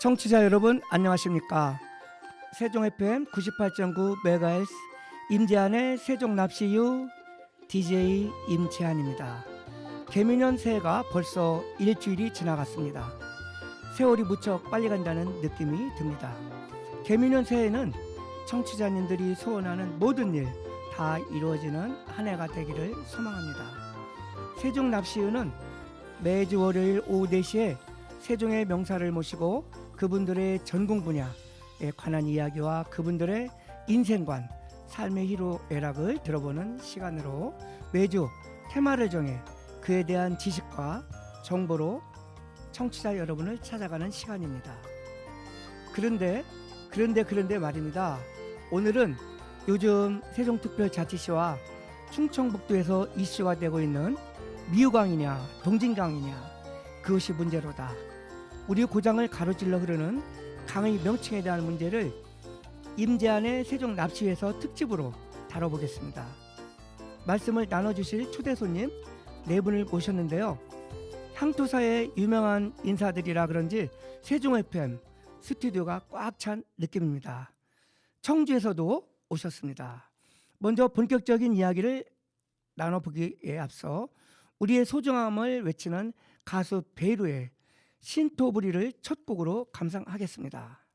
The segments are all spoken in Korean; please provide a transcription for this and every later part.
청취자 여러분 안녕하십니까? 세종 FM 98.9 MHz 임재한의 세종납시유 DJ 임재한입니다. 개미년 새해가 벌써 일주일이 지나갔습니다. 세월이 무척 빨리 간다는 느낌이 듭니다. 개미년 새해는 청취자님들이 소원하는 모든 일 다 이루어지는 한 해가 되기를 소망합니다. 세종납시유는 매주 월요일 오후 4시에 세종의 명사를 모시고 그분들의 전공 분야에 관한 이야기와 그분들의 인생관, 삶의 희로애락을 들어보는 시간으로 매주 테마를 정해 그에 대한 지식과 정보로 청취자 여러분을 찾아가는 시간입니다. 그런데 말입니다. 오늘은 요즘 세종특별자치시와 충청북도에서 이슈가 되고 있는 미유강이냐 동진강이냐 그것이 문제로다. 우리 고장을 가로질러 흐르는 강의 명칭에 대한 문제를 임재한의 세종납시유에서 특집으로 다뤄보겠습니다. 말씀을 나눠주실 초대 손님 4분을 모셨는데요. 향토사의 유명한 인사들이라 그런지 세종 FM 스튜디오가 꽉 찬 느낌입니다. 청주에서도 오셨습니다. 먼저 본격적인 이야기를 나눠보기에 앞서 우리의 소중함을 외치는 가수 베이루의 신토부리를 첫 곡으로 감상하겠습니다.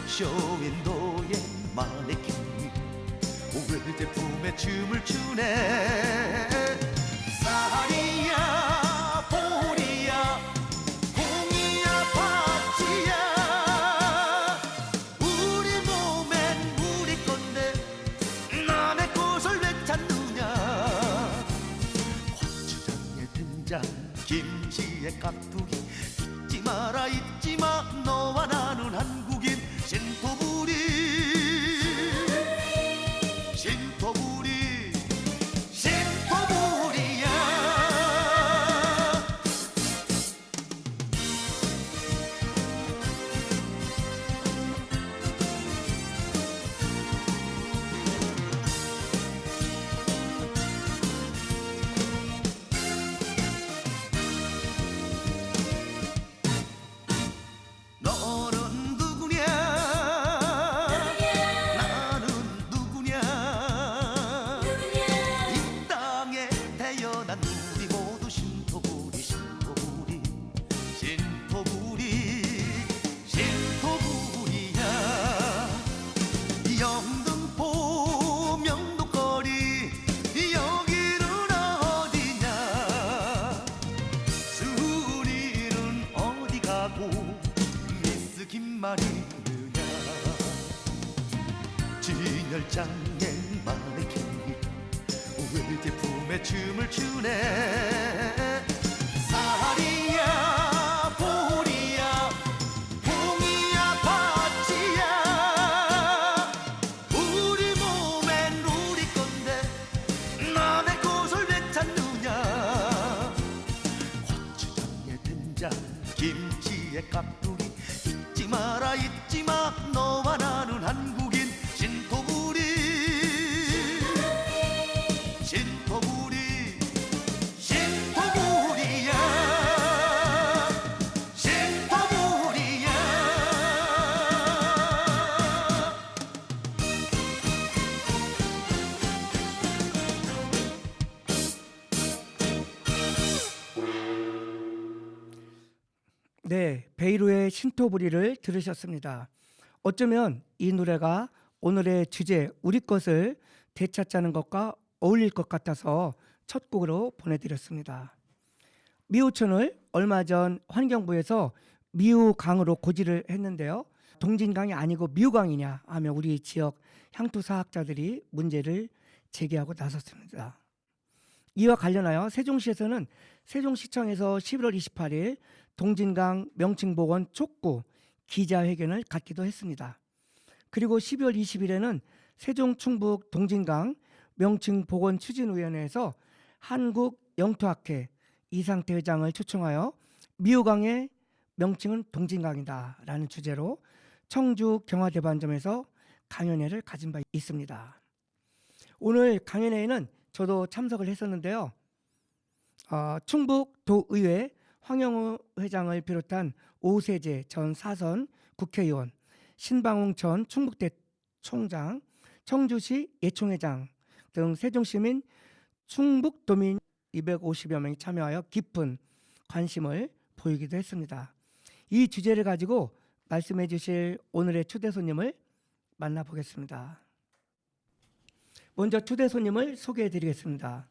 쇼윈도의 마네킹이 오늘 제품에 춤을 추네. 쌀이야 보리야 공이야 팥이야 우리 몸엔 우리 건데 남의 것을 왜 찾느냐. 고추장에 된장 김치에 깍두기 잊지 마라 잊지마 너와 나는 한국인. 신토부리 신토부리 신토부리야. 진열장엔 마네킹이 오늘 제품에 춤을 추네. 쌀이야 보리야 공이야 팥이야 우리 몸엔 우리 건데 남의 것을 왜 찾느냐. 고추장에 된장 김치에 깍두기 잊지 마라 잊지마 너와 나는 한국인. 신토부리 신토부리 신토부리야 신토부리야. 네, 베이루의 신토부리를 들으셨습니다. 어쩌면 이 노래가 오늘의 주제 우리 것을 되찾자는 것과 어울릴 것 같아서 첫 곡으로 보내드렸습니다. 미우천을 얼마 전 환경부에서 미우강으로 고지를 했는데요. 동진강이 아니고 미우강이냐 하며 우리 지역 향토사학자들이 문제를 제기하고 나섰습니다. 이와 관련하여 세종시에서는 세종시청에서 11월 28일 동진강 명칭복원 촉구 기자회견을 갖기도 했습니다. 그리고 12월 20일에는 세종 충북 동진강 명칭복원 추진위원회에서 한국영토학회 이상태 회장을 초청하여 미우강의 명칭은 동진강이다라는 주제로 청주 경화대반점에서 강연회를 가진 바 있습니다. 오늘 강연회에는 저도 참석을 했었는데요. 충북도의회 황영우 회장을 비롯한 오세재 전 사선 국회의원, 신방웅 전 충북대 총장, 청주시 예총회장 등 세종시민 충북도민 250여 명이 참여하여 깊은 관심을 보이기도 했습니다. 이 주제를 가지고 말씀해 주실 오늘의 초대 손님을 만나보겠습니다. 먼저 초대 손님을 소개해 드리겠습니다.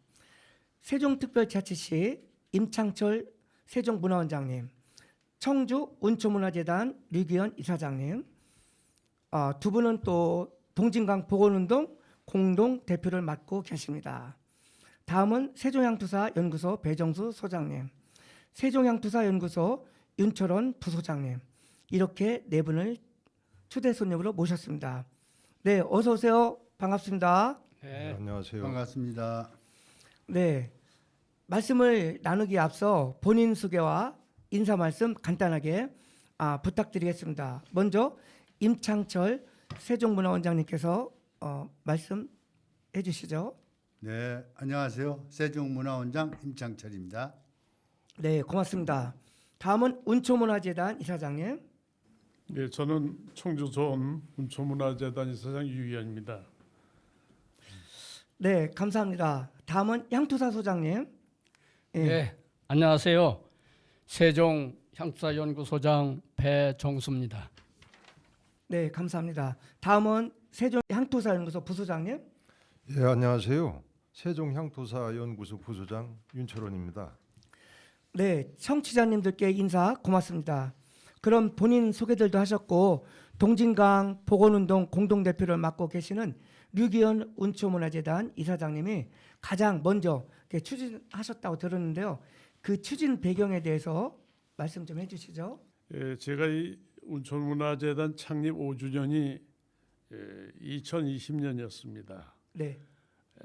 세종특별자치시 임창철 세종문화원장님, 청주 운초문화재단 류기현 이사장님, 두 분은 또 동진강 복원운동 공동 대표를 맡고 계십니다. 다음은 세종향토사 연구소 배정수 소장님, 세종향토사 연구소 윤철원 부소장님, 이렇게 네 분을 초대 손님으로 모셨습니다. 네, 어서 오세요. 반갑습니다. 네, 안녕하세요. 반갑습니다. 네, 말씀을 나누기 앞서 본인 소개와 인사 말씀 간단하게 부탁드리겠습니다. 먼저 임창철 세종문화원장님께서 말씀해 주시죠. 네, 안녕하세요. 세종문화원장 임창철입니다. 네, 고맙습니다. 다음은 운초문화재단 이사장님. 네, 저는 청주전 운초문화재단 이사장 유희연입니다. 네, 감사합니다. 다음은 향토사 소장님. 예. 네, 안녕하세요. 세종 향토사연구소장 배정수입니다. 네, 감사합니다. 다음은 세종 향토사 연구소 부소장님. 예, 안녕하세요. 세종향토사연구소 부소장 윤철원입니다. 네, 청취자님들께 인사 고맙습니다. 그럼 본인 소개들도 하셨고 동진강 복원운동 공동대표를 맡고 계시는 류기현 운초문화재단 이사장님이 가장 먼저 추진하셨다고 들었는데요. 그 추진 배경에 대해서 말씀 좀 해주시죠. 예, 제가 이 운초문화재단 창립 5주년이 2020년이었습니다. 네,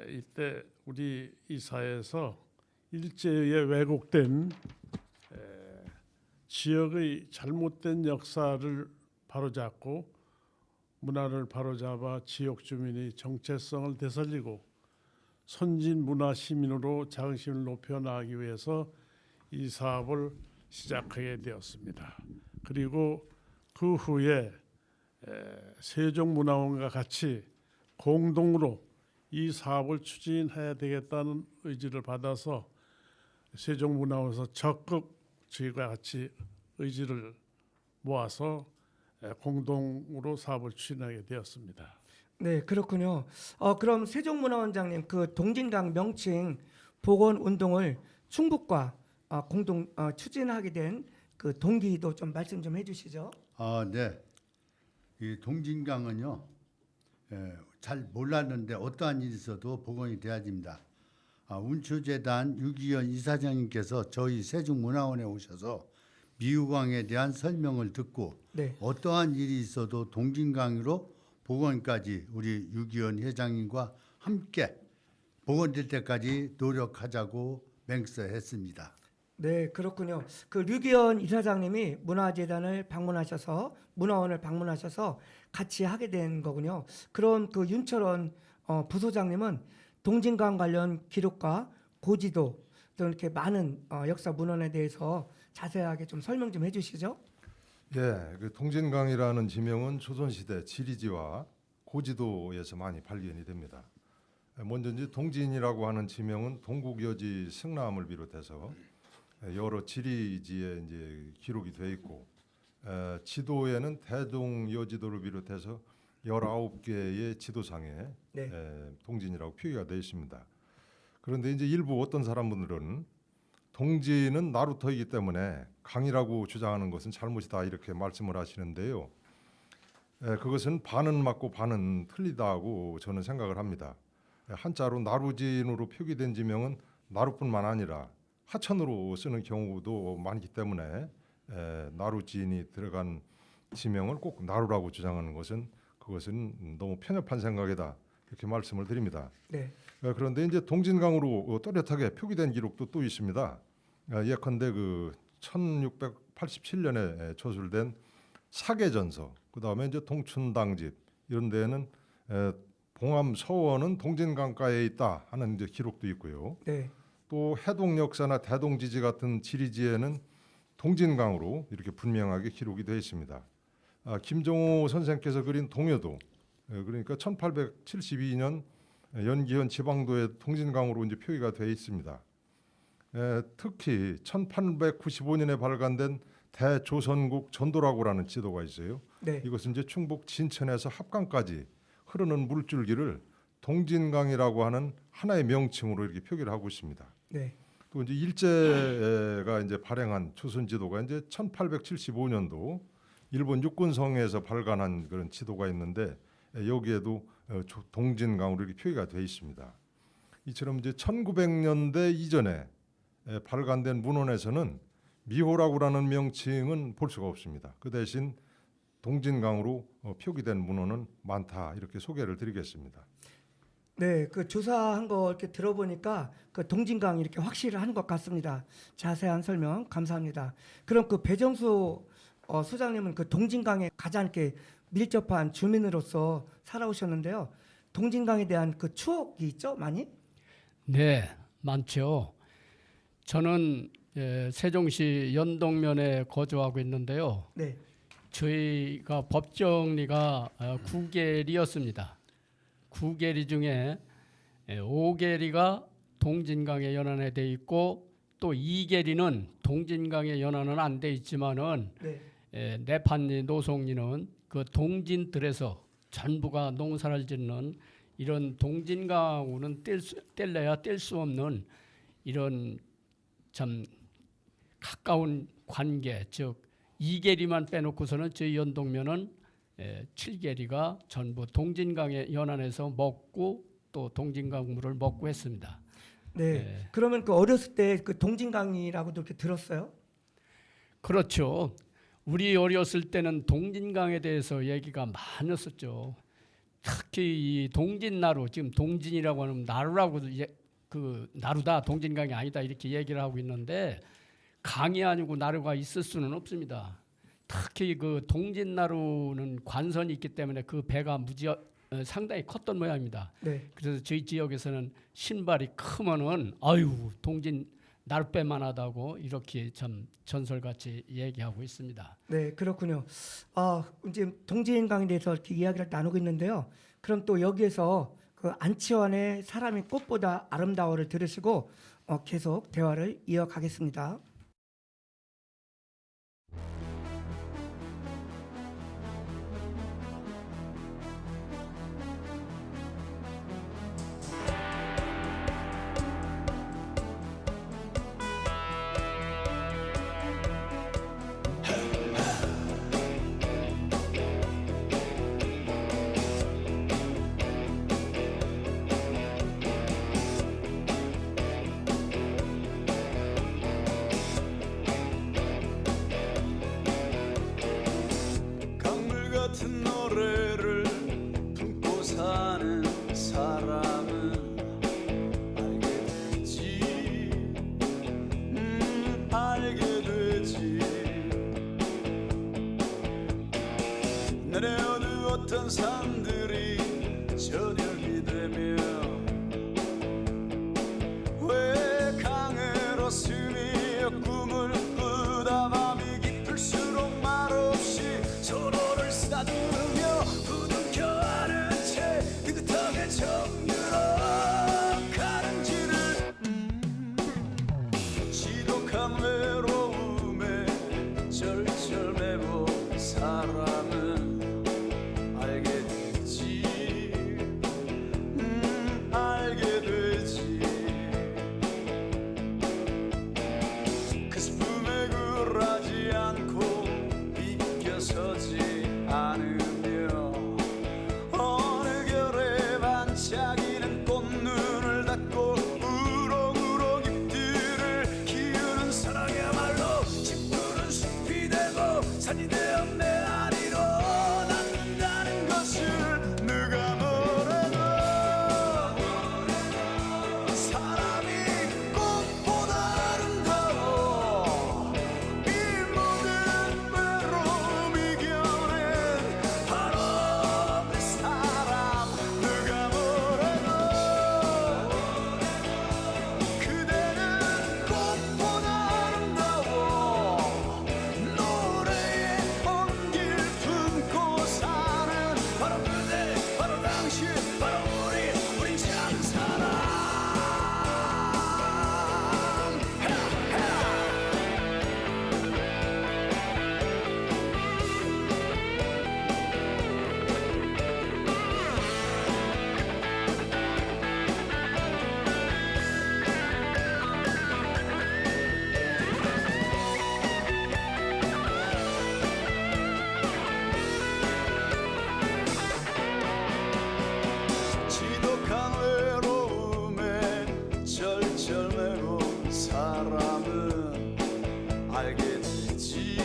이때 우리 이사에서 일제에 왜곡된 지역의 잘못된 역사를 바로잡고 문화를 바로잡아 지역 주민의 정체성을 되살리고 선진 문화 시민으로 자긍심을 높여 나가기 위해서 이 사업을 시작하게 되었습니다. 그리고 그 후에 세종문화원과 같이 공동으로 이 사업을 추진해야 되겠다는 의지를 받아서 세종문화원에서 적극 저희와 같이 의지를 모아서 공동으로 사업을 추진하게 되었습니다. 네, 그렇군요. 그럼 세종문화원장님 그 동진강 명칭 복원 운동을 충북과 공동 추진하게 된 그 동기도 좀 말씀 좀 해주시죠. 네. 이 동진강은요, 잘 몰랐는데 어떠한 일이 있어도 복원이 돼야 됩니다. 운초재단 유기현 이사장님께서 저희 세종문화원에 오셔서 미우강에 대한 설명을 듣고 네, 어떠한 일이 있어도 동진강으로 복원까지 우리 유기현 회장님과 함께 복원될 때까지 노력하자고 맹세했습니다. 네, 그렇군요. 그 류기현 이사장님이 문화재단을 방문하셔서 문화원을 방문하셔서 같이 하게 된 거군요. 그럼 그 윤철원 부소장님은 동진강 관련 기록과 고지도 또 이렇게 많은 역사 문헌에 대해서 자세하게 좀 설명 좀 해주시죠. 예, 그 동진강이라는 지명은 조선시대 지리지와 고지도에서 많이 발견이 됩니다. 먼저 이제 동진이라고 하는 지명은 동국여지 승람을 비롯해서 여러 지리지에 이제 기록이 돼 있고, 지도에는 대동여지도를 비롯해서 19개의 지도상에 네. 동진이라고 표기가 되어 있습니다. 그런데 이제 일부 어떤 사람들은 동진은 나루터이기 때문에 강이라고 주장하는 것은 잘못이다 이렇게 말씀을 하시는데요. 그것은 반은 맞고 반은 틀리다고 저는 생각을 합니다. 한자로 나루진으로 표기된 지명은 나루뿐만 아니라 하천으로 쓰는 경우도 많기 때문에 나루진이 들어간 지명을 꼭 나루라고 주장하는 것은 그것은 너무 편협한 생각이다 이렇게 말씀을 드립니다. 네. 그런데 이제 동진강으로 또렷하게 표기된 기록도 또 있습니다. 예컨대 그 1687년에 저술된 사계전서, 그 다음에 이제 동춘당집 이런 데에는 봉암 서원은 동진강가에 있다 하는 이제 기록도 있고요. 네. 또 해동역사나 대동지지 같은 지리지에는 동진강으로 이렇게 분명하게 기록이 되어 있습니다. 김정호 선생께서 그린 동요도 그러니까 1872년 연기현 지방도에 동진강으로 이제 표기가 되어 있습니다. 특히 1895년에 발간된 대조선국 전도라고라는 지도가 있어요. 네. 이것은 이제 충북 진천에서 합강까지 흐르는 물줄기를 동진강이라고 하는 하나의 명칭으로 이렇게 표기를 하고 있습니다. 네. 또 이제 일제가 이제 발행한 조선 지도가 이제 1875년도 일본 육군성에서 발간한 그런 지도가 있는데 여기에도 동진강으로 이렇게 표기가 되어 있습니다. 이처럼 이제 1900년대 이전에 발간된 문헌에서는 미호라고라는 명칭은 볼 수가 없습니다. 그 대신 동진강으로 표기된 문헌은 많다 이렇게 소개를 드리겠습니다. 네, 그 조사한 거 이렇게 들어보니까 그 동진강 이렇게 확실한 것 같습니다. 자세한 설명 감사합니다. 그럼 그 배정수 소장님은 그 동진강에 가장 이렇게 밀접한 주민으로서 살아오셨는데요. 동진강에 대한 그 추억이 있죠, 많이? 네, 많죠. 저는 세종시 연동면에 거주하고 있는데요. 네, 저희가 법정리가 9계리였습니다. 9계리 중에 5계리가 동진강에 연안에 돼 있고 또 2계리는 동진강에 연안은 안 돼 있지만은 네, 내판리 노송리는 그 동진들에서 전부가 농사를 짓는 이런 동진강으로는 뗄래야 뗄 수 없는 이런 참 가까운 관계, 즉 2계리만 빼놓고서는 저희 연동면은 7계리가 전부 동진강에 연안에서 먹고 또 동진강 물을 먹고 했습니다. 네. 네. 그러면 그 어렸을 때 그 동진강이라고도 이렇게 들었어요? 그렇죠. 우리 어렸을 때는 동진강에 대해서 얘기가 많았었죠. 특히 이 동진나루, 지금 동진이라고 하는 나루라고도 그 나루다, 동진강이 아니다 이렇게 얘기를 하고 있는데 강이 아니고 나루가 있을 수는 없습니다. 특히 그 동진나루는 관선이 있기 때문에 그 배가 상당히 컸던 모양입니다. 네. 그래서 저희 지역에서는 신발이 크면은 아유 동진 날빼만 하다고 이렇게 참 전설같이 얘기하고 있습니다. 네, 그렇군요. 이제 동진강에 대해서 이렇게 이야기를 나누고 있는데요. 그럼 또 여기에서 그 안치환의 사람이 꽃보다 아름다워를 들으시고 계속 대화를 이어가겠습니다. 강물 같은 노래를 품고 사는 사람은 알게 되지 알게 되지 내려두었던 산들이 저녁이 되면 왜 강으로 스며 꿈을 꾸다 밤이 깊을수록 말없이 서로를 쓰다듬으며 부둥켜안은 채 느긋하게 정들어 가는지를 지독한 외로움에 절절매고 사람은 알게 돼 반짝이는 꽃눈을 닫고 우렁우렁 잎들을 키우는 사랑이야말로 짙푸른 숲이 되고 산이 되어 메아리로 낳는다는 것을 누가 뭐래도 사람이 꽃보다 아름다워 이 모든 외로움 이겨낸 바로 그 사람 누가 뭐래도 그대는 꽃보다 아름다워 노래에 온길 품고 사는 바로 그대 바로 당신 바로 우린 참 사람 지독한 외로움에 절절매고 사람은 알게 되지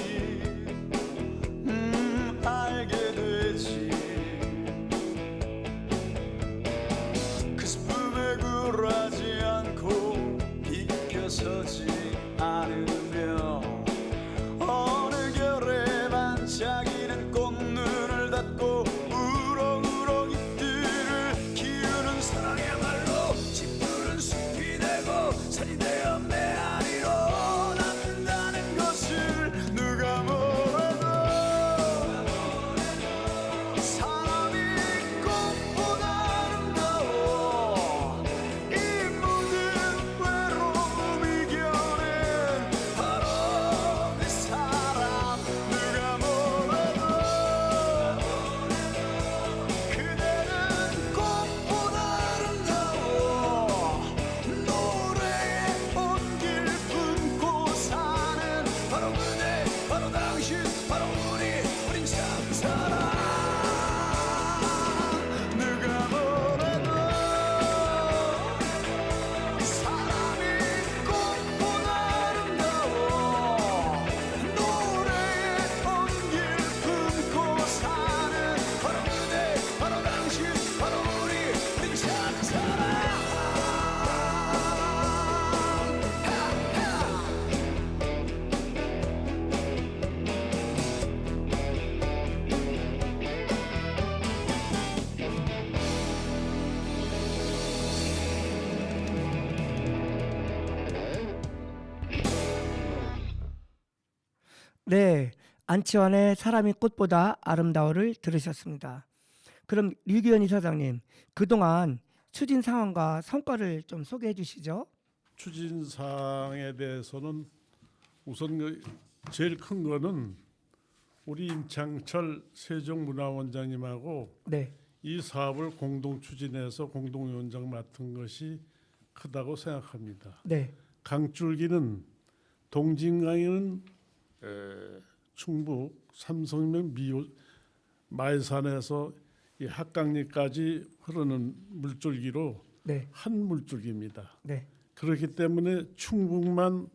알게 되지 그 슬픔에 굴하지 않고 비켜서지 않으며 어느 결에 반짝이는 꽃눈을 닫고 우렁우렁 잎들을 키우는 사랑이야말로 짙푸른 숲이 되고 산이 되어 메아리로 낳는다는 것을 누가 뭐래도 사람이 꽃보다 아름다워 이 모든 외로움 이겨낸 바로 그 사람 누가 뭐래도 그대는 꽃보다 아름다워 노래에 온길 품고 사는 바로 그대 바로 당신 바로 우린 참 사람 누가 뭐래도 사람이 꽃보다 아름다워 노래에 온길 품고 사는 바로 그대 바로 당신 바로 우린 참 사람 네, 안치환의 사람이 꽃보다 아름다워를 들으셨습니다. 그럼 류기현 이사장님, 그동안 추진 상황과 성과를 좀 소개해 주시죠. 추진 사항에 대해서는 우선 제일 큰 거는 우리 임창철 세종문화원장님하고 네, 이 사업을 공동 추진해서 공동위원장 맡은 것이 크다고 생각합니다. 네, 강줄기는 동진강에는 충북 삼성면 마이산에서 이 합강리까지 흐르는 물줄기로 네, 한 물줄기입니다. 네, 그렇기 때문에 충북만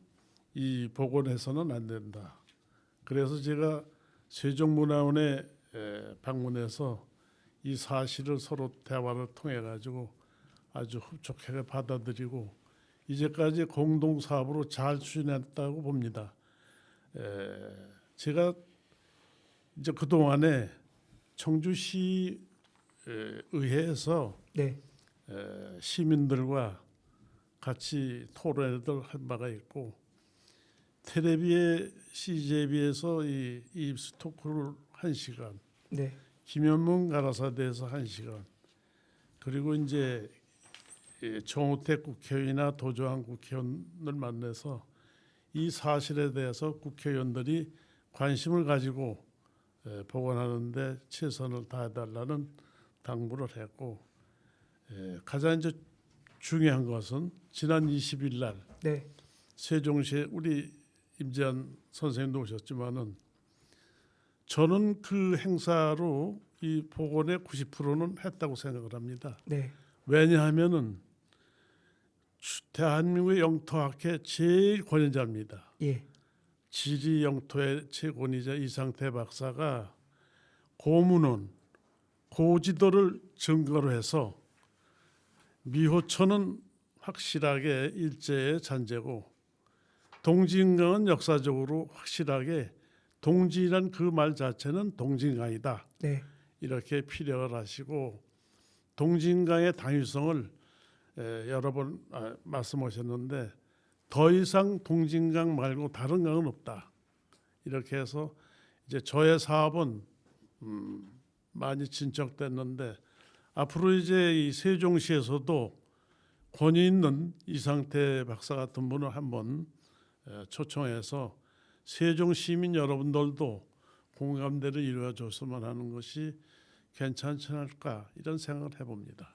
이 복원해서는 안 된다. 그래서 제가 세종문화원에 방문해서 이 사실을 서로 대화를 통해 가지고 아주 흡족하게 받아들이고 이제까지 공동 사업으로 잘 추진했다고 봅니다. 제가 이제 그 동안에 청주시 의회에서 네, 시민들과 같이 토론회를 한 바가 있고 텔레비에 CJB에서 이 입스토크를 1시간, 네, 김현문 가라사대에서 1시간, 그리고 이제 정우택 국회의원이나 도조환 국회의원을 만나서 이 사실에 대해서 국회의원들이 관심을 가지고 복원하는데 최선을 다해달라는 당부를 했고 가장 이제 중요한 것은 지난 20일 날 네, 세종시에 우리 임재한 선생님도 오셨지만은 저는 그 행사로 이 복원의 90%는 했다고 생각을 합니다. 네, 왜냐하면은 대한민국의 영토학회 제일 권위자입니다. 예. 지리 영토의 최권위자 이상태 박사가 고문원 고지도를 증거로 해서 미호천은 확실하게 일제의 잔재고 동진강은 역사적으로 확실하게 동진이란 그 말 자체는 동진강이다. 네. 이렇게 피력을 하시고 동진강의 당위성을 여러 번 말씀하셨는데 더 이상 동진강 말고 다른 강은 없다. 이렇게 해서 이제 저의 사업은 많이 진척됐는데 앞으로 이제 이 세종시에서도 권위 있는 이상태 박사 같은 분을 한번 초청해서 세종 시민 여러분들도 공감대를 이루어줬으면 하는 것이 괜찮지 않을까 이런 생각을 해봅니다.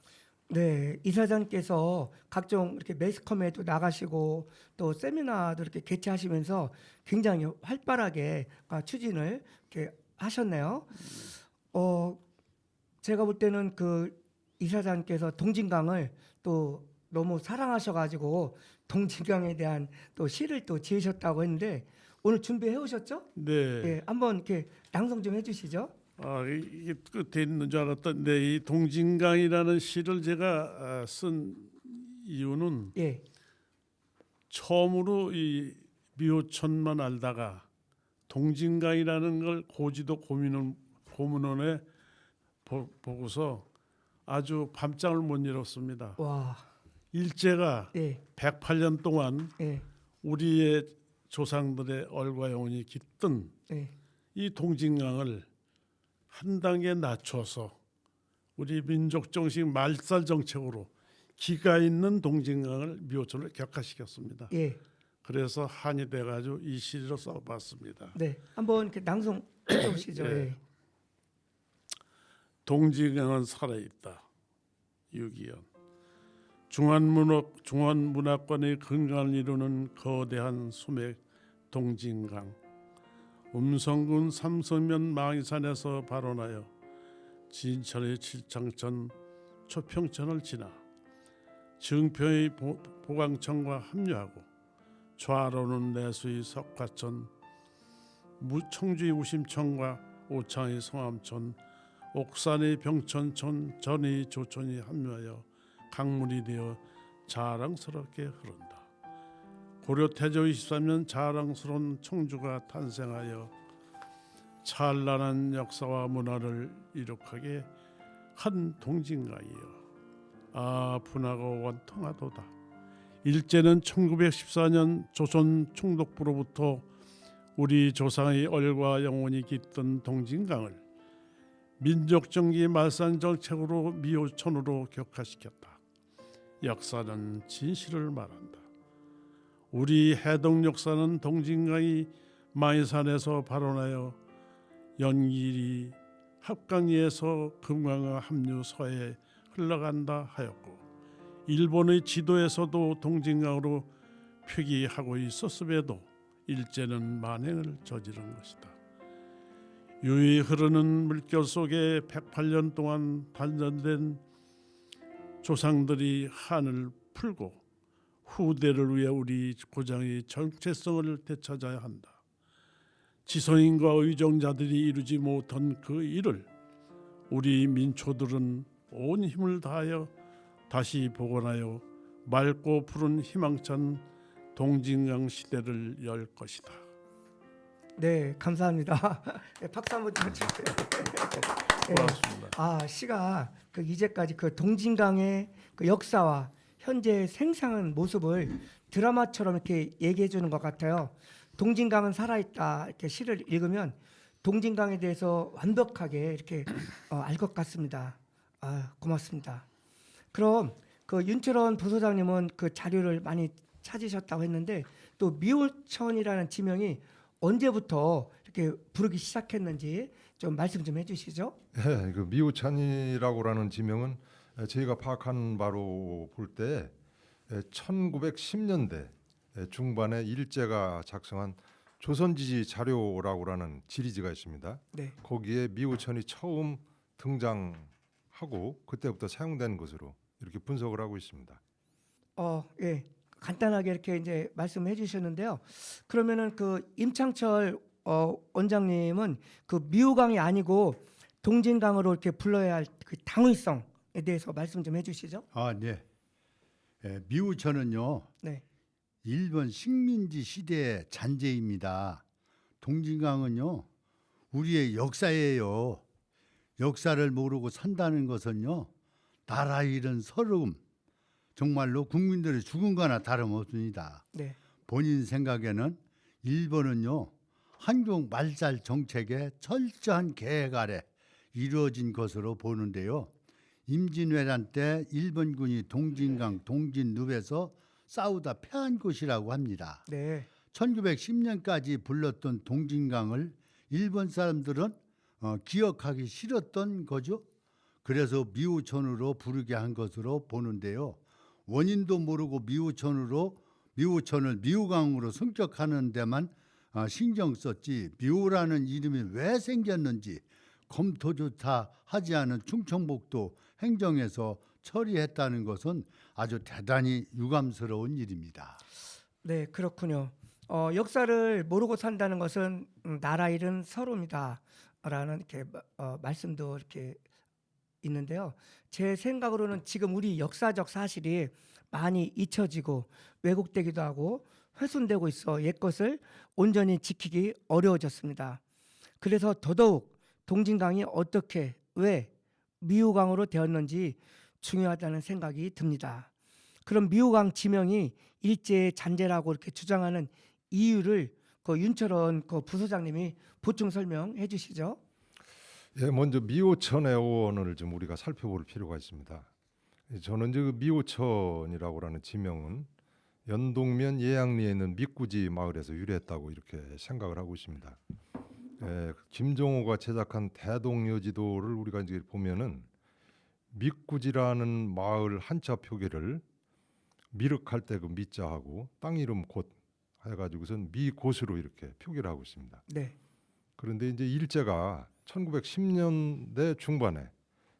네, 이사장께서 각종 이렇게 매스컴에도 나가시고 또 세미나도 이렇게 개최하시면서 굉장히 활발하게 추진을 이렇게 하셨네요. 제가 볼 때는 그 이사장께서 동진강을 또 너무 사랑하셔가지고 동진강에 대한 또 시를 또 지으셨다고 했는데 오늘 준비해 오셨죠? 네. 예, 한번 이렇게 낭송 좀 해주시죠. 이게 끝에 있는 줄 알았던데 이 동진강이라는 시를 제가 쓴 이유는 예, 처음으로 미호천만 알다가 동진강이라는 걸 고지도 고문원에 보고서 아주 밤잠을 못 이뤘습니다. 와, 일제가 예, 108년 동안 예, 우리의 조상들의 얼과 영혼이 깃든 예, 이 동진강을 한 단계 낮춰서 우리 민족 정식 말살 정책으로 기가 있는 동진강을 미호천을 격화시켰습니다. 예, 그래서 한이 돼가지고 이 시로 써봤습니다. 네, 한번 이렇게 낭송 해주시죠. 예. 예. 동진강은 살아있다. 유기현. 중환문화권의 근간을 이루는 거대한 수맥 동진강. 음성군 삼성면 망이산에서 발원하여 진천의 칠창천 초평천을 지나 증평의 보강천과 합류하고 좌로는 내수의 석화천, 청주의 우심천과 오창의 성암천, 옥산의 병천천, 전의 조천이 합류하여 강물이 되어 자랑스럽게 흐른다. 고려 태조 23년 자랑스러운 청주가 탄생하여 찬란한 역사와 문화를 이룩하게 한 동진강이여. 분하고 원통하도다. 일제는 1914년 조선 총독부로부터 우리 조상의 얼과 영혼이 깃든 동진강을 민족정기 말산 정책으로 미호천으로 격화시켰다. 역사는 진실을 말한다. 우리 해동 역사는 동진강이 마이산에서 발원하여 연길이 합강리에서 금강과 합류 서해 흘러간다 하였고 일본의 지도에서도 동진강으로 표기하고 있었음에도 일제는 만행을 저지른 것이다. 유유히 흐르는 물결 속에 108년 동안 단련된 조상들이 한을 풀고 후대를 위해 우리 고장의 정체성을 되찾아야 한다. 지성인과 의정자들이 이루지 못한 그 일을 우리 민초들은 온 힘을 다하여 다시 복원하여 맑고 푸른 희망찬 동진강 시대를 열 것이다. 네, 감사합니다. 네, 박수 한번 주세요. 고맙습니다. 시가 그 이제까지 그 동진강의 그 역사와 현재 생생한 모습을 드라마처럼 이렇게 얘기해 주는 것 같아요. 동진강은 살아있다 이렇게 시를 읽으면 동진강에 대해서 완벽하게 이렇게 알 것 같습니다. 고맙습니다. 그럼 그 윤철원 부소장님은 그 자료를 많이 찾으셨다고 했는데 또 미호천이라는 지명이 언제부터 이렇게 부르기 시작했는지 좀 말씀 좀 해주시죠. 네, 그 미호천이라고라는 지명은 저희가 파악한 바로 볼 때 1910년대 중반에 일제가 작성한 조선지지 자료라고라는 지리지가 있습니다. 네, 거기에 미호천이 처음 등장한 하고 그때부터 사용된 것으로 이렇게 분석을 하고 있습니다. 예. 간단하게 이렇게 이제 말씀해 주셨는데요. 그러면은 그 임창철 원장님은 그 미우강이 아니고 동진강으로 이렇게 불러야 할 그 당위성에 대해서 말씀 좀 해주시죠. 네. 미우천은요. 네, 일본 식민지 시대의 잔재입니다. 동진강은요. 우리의 역사예요. 역사를 모르고 산다는 것은요. 나라 잃은 서러움. 정말로 국민들의 죽음과나 다름없습니다. 네, 본인 생각에는 일본은요. 한국 말살 정책의 철저한 계획 아래 이루어진 것으로 보는데요. 임진왜란 때 일본군이 동진강 동진읍에서 싸우다 패한 곳이라고 합니다. 네, 1910년까지 불렀던 동진강을 일본 사람들은 기억하기 싫었던 거죠. 그래서 미우천으로 부르게 한 것으로 보는데요. 원인도 모르고 미우천을 미우강으로 승격하는 데만 신경 썼지 미우라는 이름이 왜 생겼는지 검토조차 하지 않은 충청북도 행정에서 처리했다는 것은 아주 대단히 유감스러운 일입니다. 네, 그렇군요. 역사를 모르고 산다는 것은 나라 잃은 서름이다라는 이렇게 말씀도 이렇게 있는데요. 제 생각으로는 지금 우리 역사적 사실이 많이 잊혀지고 왜곡되기도 하고 훼손되고 있어 옛것을 온전히 지키기 어려워졌습니다. 그래서 더더욱 동진강이 어떻게 왜 미우강으로 되었는지 중요하다는 생각이 듭니다. 그럼 미우강 지명이 일제의 잔재라고 이렇게 주장하는 이유를 그 윤철원 그 부소장님이 보충 설명해 주시죠. 예, 먼저 미오천의 어원을 좀 우리가 살펴볼 필요가 있습니다. 저는 그 미오천이라고 하는 지명은 연동면 예양리에 있는 미꾸지 마을에서 유래했다고 이렇게 생각을 하고 있습니다. 김종호가 제작한 대동여지도를 우리가 이제 보면은 미꾸지라는 마을 한자 표기를 미륵할 때 그 미자하고 땅 이름 곳 해가지고선 미곳으로 이렇게 표기를 하고 있습니다. 네, 그런데 이제 일제가 1910년대 중반에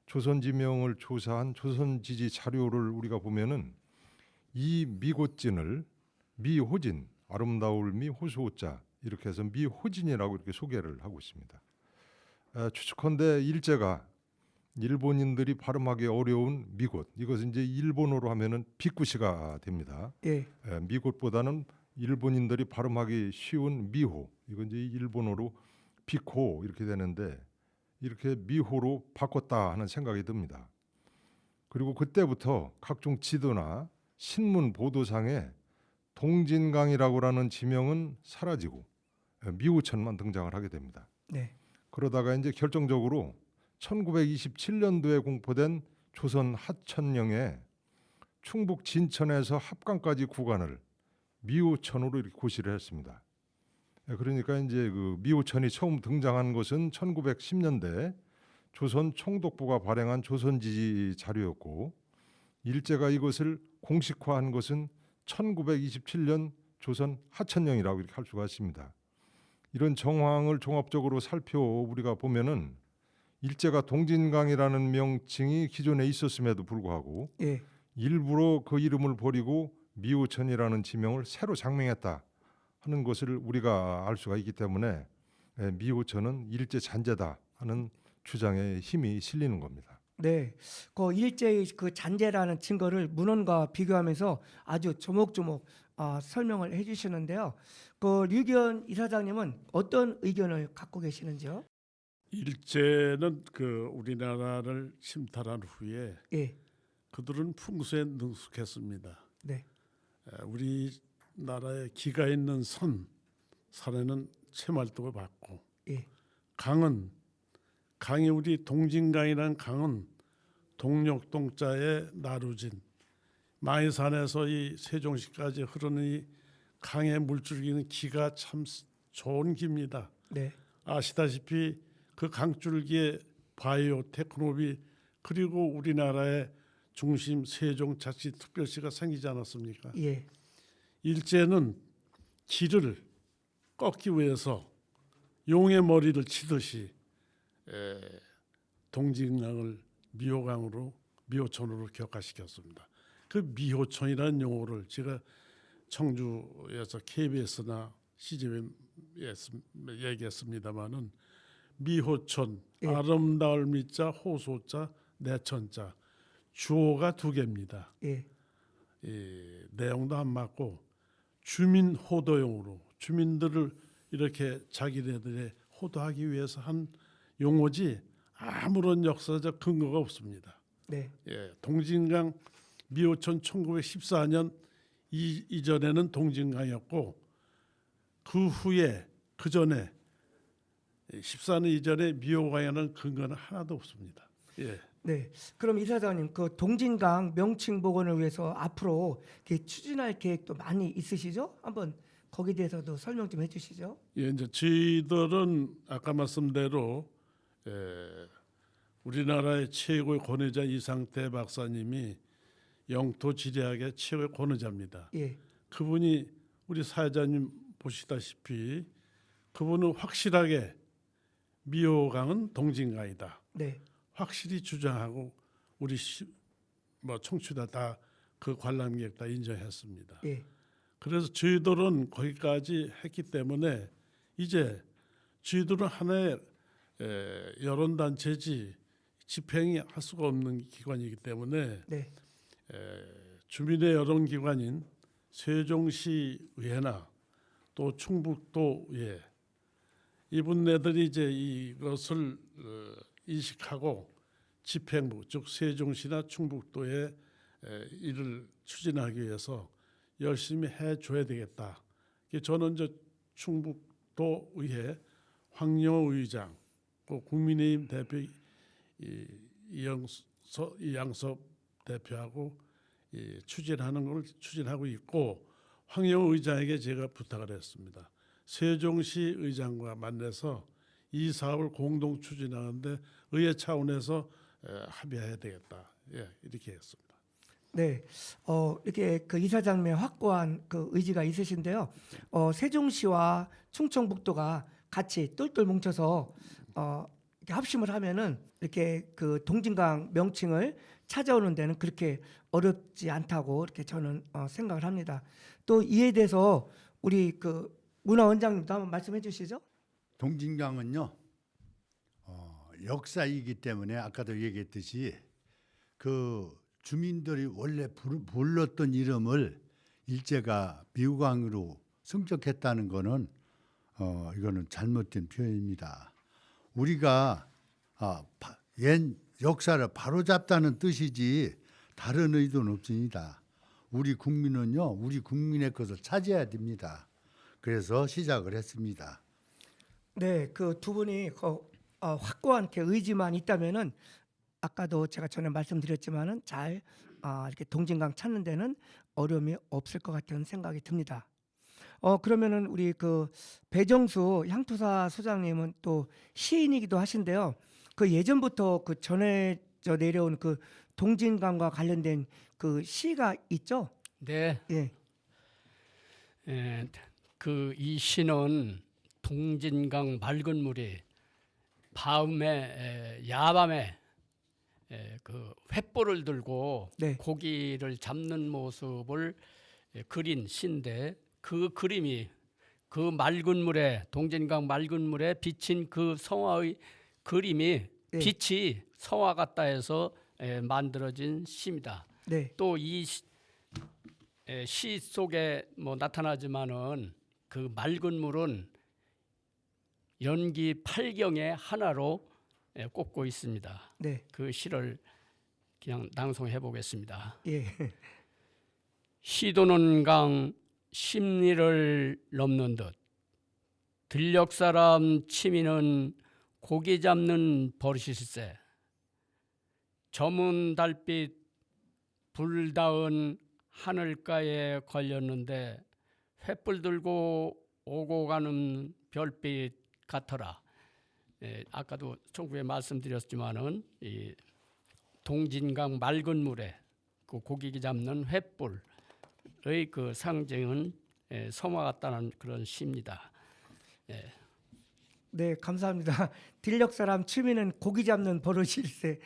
조선 지명을 조사한 조선지지 자료를 우리가 보면은 이 미곳진을 미호진, 아름다울 미 호수호자 이렇게 해서 미호진이라고 이렇게 소개를 하고 있습니다. 추측컨대 일제가 일본인들이 발음하기 어려운 미곳, 이것은 이제 일본어로 하면은 비쿠시가 됩니다. 예, 미곳보다는 일본인들이 발음하기 쉬운 미호, 이건 이제 일본어로 비코 이렇게 되는데 이렇게 미호로 바꿨다 하는 생각이 듭니다. 그리고 그때부터 각종 지도나 신문 보도상에 동진강이라고 하는 지명은 사라지고 미우천만 등장을 하게 됩니다. 네, 그러다가 이제 결정적으로 1927년도에 공포된 조선 하천령에 충북 진천에서 합강까지 구간을 미우천으로 이렇게 고시를 했습니다. 그러니까 이제 그 미우천이 처음 등장한 것은 1910년대 조선 총독부가 발행한 조선지지 자료였고 일제가 이것을 공식화한 것은 1927년 조선 하천령이라고 이렇게 할 수가 있습니다. 이런 정황을 종합적으로 우리가 보면은 일제가 동진강이라는 명칭이 기존에 있었음에도 불구하고 예, 일부러 그 이름을 버리고 미우천이라는 지명을 새로 장명했다 하는 것을 우리가 알 수가 있기 때문에 미우천은 일제 잔재다 하는 주장에 힘이 실리는 겁니다. 네. 그 일제의 그 잔재라는 증거를 문헌과 비교하면서 아주 조목조목 설명을 해주시는데요. 그 류기현 이사장님은 어떤 의견을 갖고 계시는지요? 일제는 그 우리나라를 침탈한 후에 예, 그들은 풍수에 능숙했습니다. 네, 우리나라에 기가 있는 산에는 채말뚝을 받고 예, 강이 우리 동진강이라는 강은 동력동자의 나루진 마이산에서 이 세종시까지 흐르는 이 강의 물줄기는 기가 참 좋은 기입니다. 네, 아시다시피 그 강줄기에 바이오 테크노비 그리고 우리나라의 중심 세종자치특별시가 생기지 않았습니까? 예, 일제는 길을 꺾기 위해서 용의 머리를 치듯이 동진강을 미호촌으로 격화시켰습니다. 그 미호촌이라는 용어를 제가 청주에서 KBS나 CGV에서 얘기했습니다마는 미호촌 예. 아름다울 미자 호소자 내천자 주어가 두 개입니다. 예. 내용도 안 맞고 주민 호도용으로 주민들을 이렇게 자기네들의 호도하기 위해서 한 용어지 아무런 역사적 근거가 없습니다. 네. 동진강 미호촌 1914년 이전에는 동진강이었고 그 후에 그 전에 14년 이전에 미호강에는 근거는 하나도 없습니다. 예. 네. 그럼 이사장님 그 동진강 명칭 복원을 위해서 앞으로 이렇게 추진할 계획도 많이 있으시죠? 한번 거기에 대해서도 설명 좀 해주시죠. 예, 이제 저희들은 아까 말씀대로 우리나라의 최고의 권위자 이상태 박사님이 영토 지리학의 최고의 권위자입니다. 예. 그분이 우리 사회자님 보시다시피 그분은 확실하게 미호강은 동진강이다. 네. 확실히 주장하고 우리 청취자 다 그 관람객 다 인정했습니다. 예. 그래서 저희들은 거기까지 했기 때문에 이제 저희들은 하나의 여론단체지 집행이 할 수가 없는 기관이기 때문에 네. 주민의 여론기관인 세종시 의회나 또 충북도의회 이분네들이 이제 이것을 인식하고 집행부 즉 세종시나 충북도에 이를 추진하기 위해서 열심히 해줘야 되겠다. 저는 이제 충북도의회 황영호 의장, 국민의힘 대표 이양섭 대표하고 추진하는 걸 추진하고 있고 황영호 의장에게 제가 부탁을 했습니다. 세종시 의장과 만나서 이 사업을 공동 추진하는데 의회 차원에서 합의해야 되겠다. 예, 이렇게 했습니다. 네, 이렇게 그 이사장님의 확고한 그 의지가 있으신데요. 세종시와 충청북도가 같이 똘똘 뭉쳐서 이렇게 합심을 하면은 이렇게 그 동진강 명칭을 찾아오는 데는 그렇게 어렵지 않다고 이렇게 저는 생각을 합니다. 또 이에 대해서 우리 그 문화원장님도 한번 말씀해 주시죠. 동진강은요 역사이기 때문에 아까도 얘기했듯이 그 주민들이 원래 불렀던 이름을 일제가 미호강으로 승격했다는 거는 이거는 잘못된 표현입니다. 우리가 옛 역사를 바로잡다는 뜻이지 다른 의도는 없습니다. 우리 국민은요 우리 국민의 것을 찾아야 됩니다. 그래서 시작을 했습니다. 네, 그 두 분이 확고한 이렇게 의지만 있다면은 아까도 제가 전에 말씀드렸지만은 잘 이렇게 동진강 찾는 데는 어려움이 없을 것 같은 생각이 듭니다. 그러면은 우리 그 배정수 향토사 소장님은 또 시인이기도 하신데요. 그 예전부터 그 전해져 내려온 그 동진강과 관련된 그 시가 있죠? 네. 예, 그 이 시는 동진강 맑은 물이 야밤에 그 횃불을 들고 네. 고기를 잡는 모습을 그린 시인데 그 그림이 그 맑은 물에 동진강 맑은 물에 비친 그 성화의 그림이 네. 빛이 성화 같다 해서 만들어진 시입니다. 네, 또 이 시 속에 뭐 나타나지만은 그 맑은 물은 연기 8경의 하나로 꼽고 있습니다. 네, 그 시를 그냥 낭송해 보겠습니다. 예, 시도는 강 심리를 넘는 듯 들녘 사람 취미는 고기 잡는 버릇일세. 저문 달빛 불다은 하늘가에 걸렸는데 횃불 들고 오고 가는 별빛 같더라. 아까도 총구에 말씀드렸지만은 이 동진강 맑은 물에 그 고기 잡는 횃불의 그 상징은 성화 같다는 그런 시입니다. 네, 감사합니다. 들녘 사람 취미는 고기 잡는 버릇일세.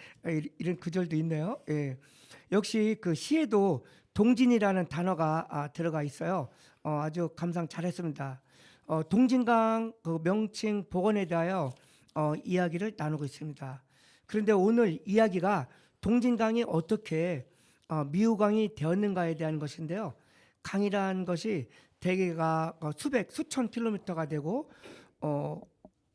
이런 구절도 있네요. 예. 역시 그 시에도 동진이라는 단어가 들어가 있어요. 아주 감상 잘했습니다. 동진강 그 명칭 복원에 대하여 이야기를 나누고 있습니다. 그런데 오늘 이야기가 동진강이 어떻게 미우강이 되었는가에 대한 것인데요. 강이라는 것이 대개가 수천 킬로미터가 되고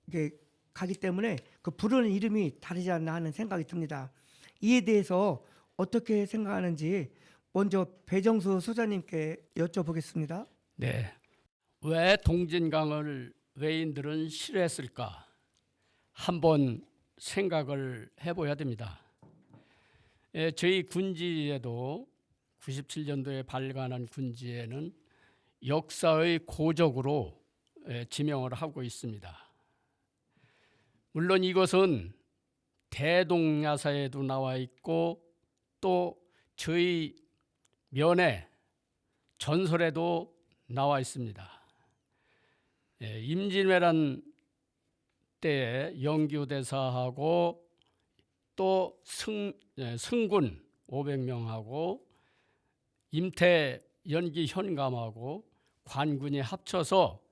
이게 가기 때문에 그 부르는 이름이 다르지 않나 하는 생각이 듭니다. 이에 대해서 어떻게 생각하는지 먼저 배정수 소장님께 여쭤보겠습니다. 네. 왜 동진강을 외인들은 싫어했을까? 한번 생각을 해봐야 됩니다. 저희 군지에도 97년도에 발간한 군지에는 역사의 고적으로 지명을 하고 있습니다. 물론 이것은 대동야사에도 나와 있고 또 저희 면회 전설에도 나와 있습니다. 임진왜란 때 영규대사하고 또 승군 500명하고 임태 연기 현감하고 관군이 합쳐서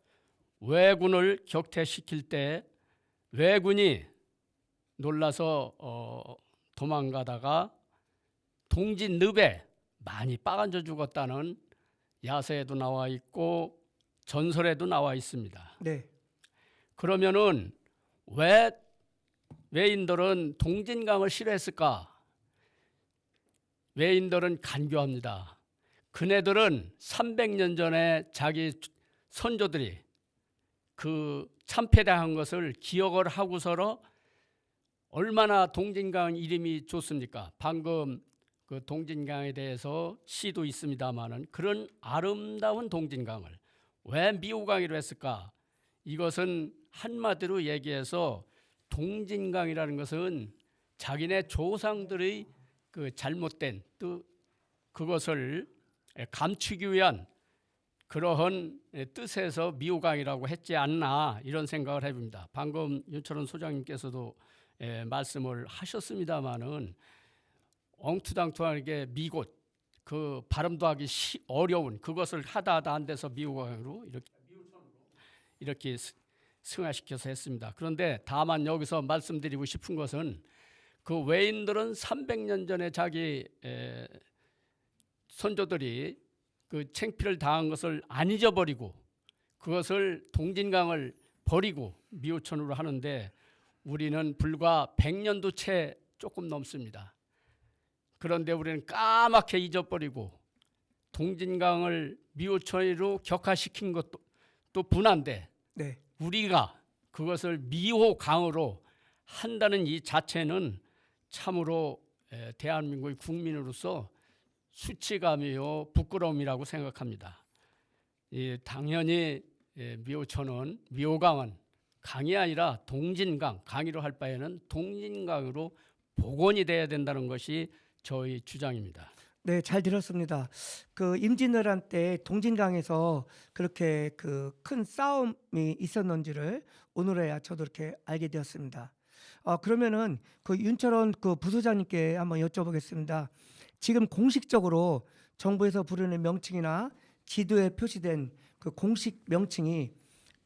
왜군을 격퇴시킬 때 왜군이 놀라서 도망가다가 동진 늪에 많이 빠간져 죽었다는 야서에도 나와 있고 전설에도 나와 있습니다. 네, 그러면은 왜 외인들은 동진강을 싫어했을까? 외인들은 간교합니다. 그네들은 300년 전에 자기 선조들이 그 참패당한 것을 기억을 하고서로 얼마나 동진강 이름이 좋습니까? 방금 그 동진강에 대해서 시도 있습니다만은 그런 아름다운 동진강을 왜 미호강이로 했을까? 이것은 한마디로 얘기해서 동진강이라는 것은 자기네 조상들의 그 잘못된 또 그것을 감추기 위한 그러한 뜻에서 미호강이라고 했지 않나 이런 생각을 해봅니다. 방금 윤철원 소장님께서도 말씀을 하셨습니다마는 엉투당투하게 미곳 그 발음도 하기 어려운 그것을 하다 안 돼서 미호강으로 이렇게 승화시켜서 했습니다. 그런데 다만 여기서 말씀드리고 싶은 것은 그 외인들은 300년 전에 자기 선조들이 그 창피를 당한 것을 안 잊어버리고 그것을 동진강을 버리고 미호천으로 하는데 우리는 불과 100년도 채 조금 넘습니다. 그런데 우리는 까맣게 잊어버리고 동진강을 미호천으로 격화시킨 것도 또 분한데 네, 우리가 그것을 미호강으로 한다는 이 자체는 참으로 대한민국의 국민으로서 수치감이요 부끄러움이라고 생각합니다. 당연히 미호천은 미호강은 강이 아니라 동진강, 강의로 할 바에는 동진강으로 복원이 돼야 된다는 것이 저희 주장입니다. 네, 잘 들었습니다. 그 임진왜란 때 동진강에서 그렇게 그 큰 싸움이 있었는지를 오늘에야 저도 이렇게 알게 되었습니다. 그러면은 그 윤철원 그 부소장님께 한번 여쭤보겠습니다. 지금 공식적으로 정부에서 부르는 명칭이나 지도에 표시된 그 공식 명칭이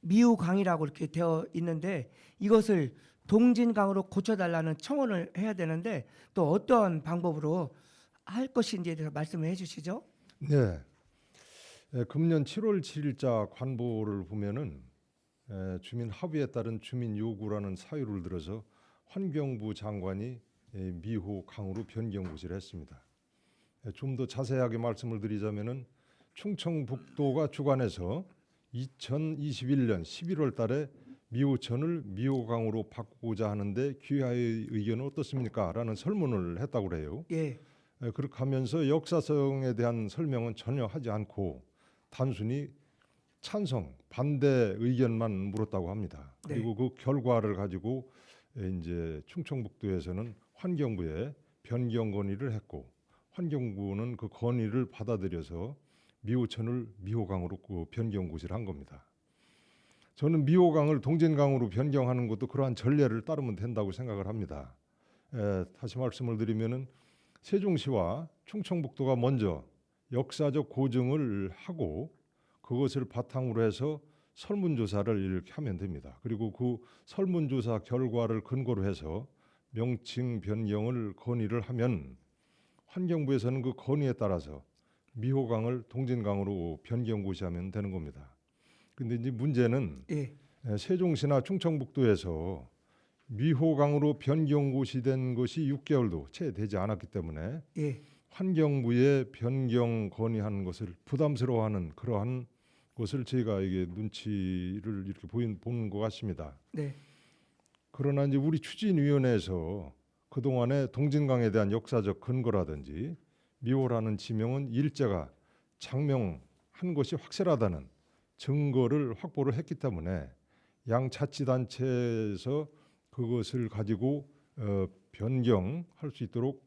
미우강이라고 이렇게 되어 있는데 이것을 동진강으로 고쳐달라는 청원을 해야 되는데 또 어떠한 방법으로 할 것인지에 대해서 말씀을 해주시죠. 네. 금년 7월 7일자 관보를 보면은 주민 합의에 따른 주민 요구라는 사유를 들어서 환경부 장관이 미호 강으로 변경 고시를 했습니다. 좀 더 자세하게 말씀을 드리자면은 충청북도가 주관해서 2021년 11월 달에 미호천을 미호강으로 바꾸고자 하는데 귀하의 의견은 어떻습니까? 라는 설문을 했다고 그래요. 예, 그렇게 하면서 역사성에 대한 설명은 전혀 하지 않고 단순히 찬성, 반대 의견만 물었다고 합니다. 네. 그리고 그 결과를 가지고 이제 충청북도에서는 환경부에 변경 건의를 했고 환경부는 그 건의를 받아들여서 미호천을 미호강으로 변경 고시를 한 겁니다. 저는 미호강을 동진강으로 변경하는 것도 그러한 전례를 따르면 된다고 생각을 합니다. 다시 말씀을 드리면은 세종시와 충청북도가 먼저 역사적 고증을 하고 그것을 바탕으로 해서 설문조사를 이렇게 하면 됩니다. 그리고 그 설문조사 결과를 근거로 해서 명칭 변경을 건의를 하면 환경부에서는 그 건의에 따라서 미호강을 동진강으로 변경 고시하면 되는 겁니다. 근데 이제 문제는 예. 세종시나 충청북도에서 미호강으로 변경 고시된 것이 6개월도 채 되지 않았기 때문에 예. 환경부에 변경 건의하는 것을 부담스러워하는 그러한 것을 저희가 이게 눈치를 이렇게 보는 것 같습니다. 네. 그러나 이제 우리 추진위원회에서 그동안에 동진강에 대한 역사적 근거라든지 미호라는 지명은 일제가 장명한 것이 확실하다는 증거를 확보를 했기 때문에 양 자치단체에서 그것을 가지고 변경할 수 있도록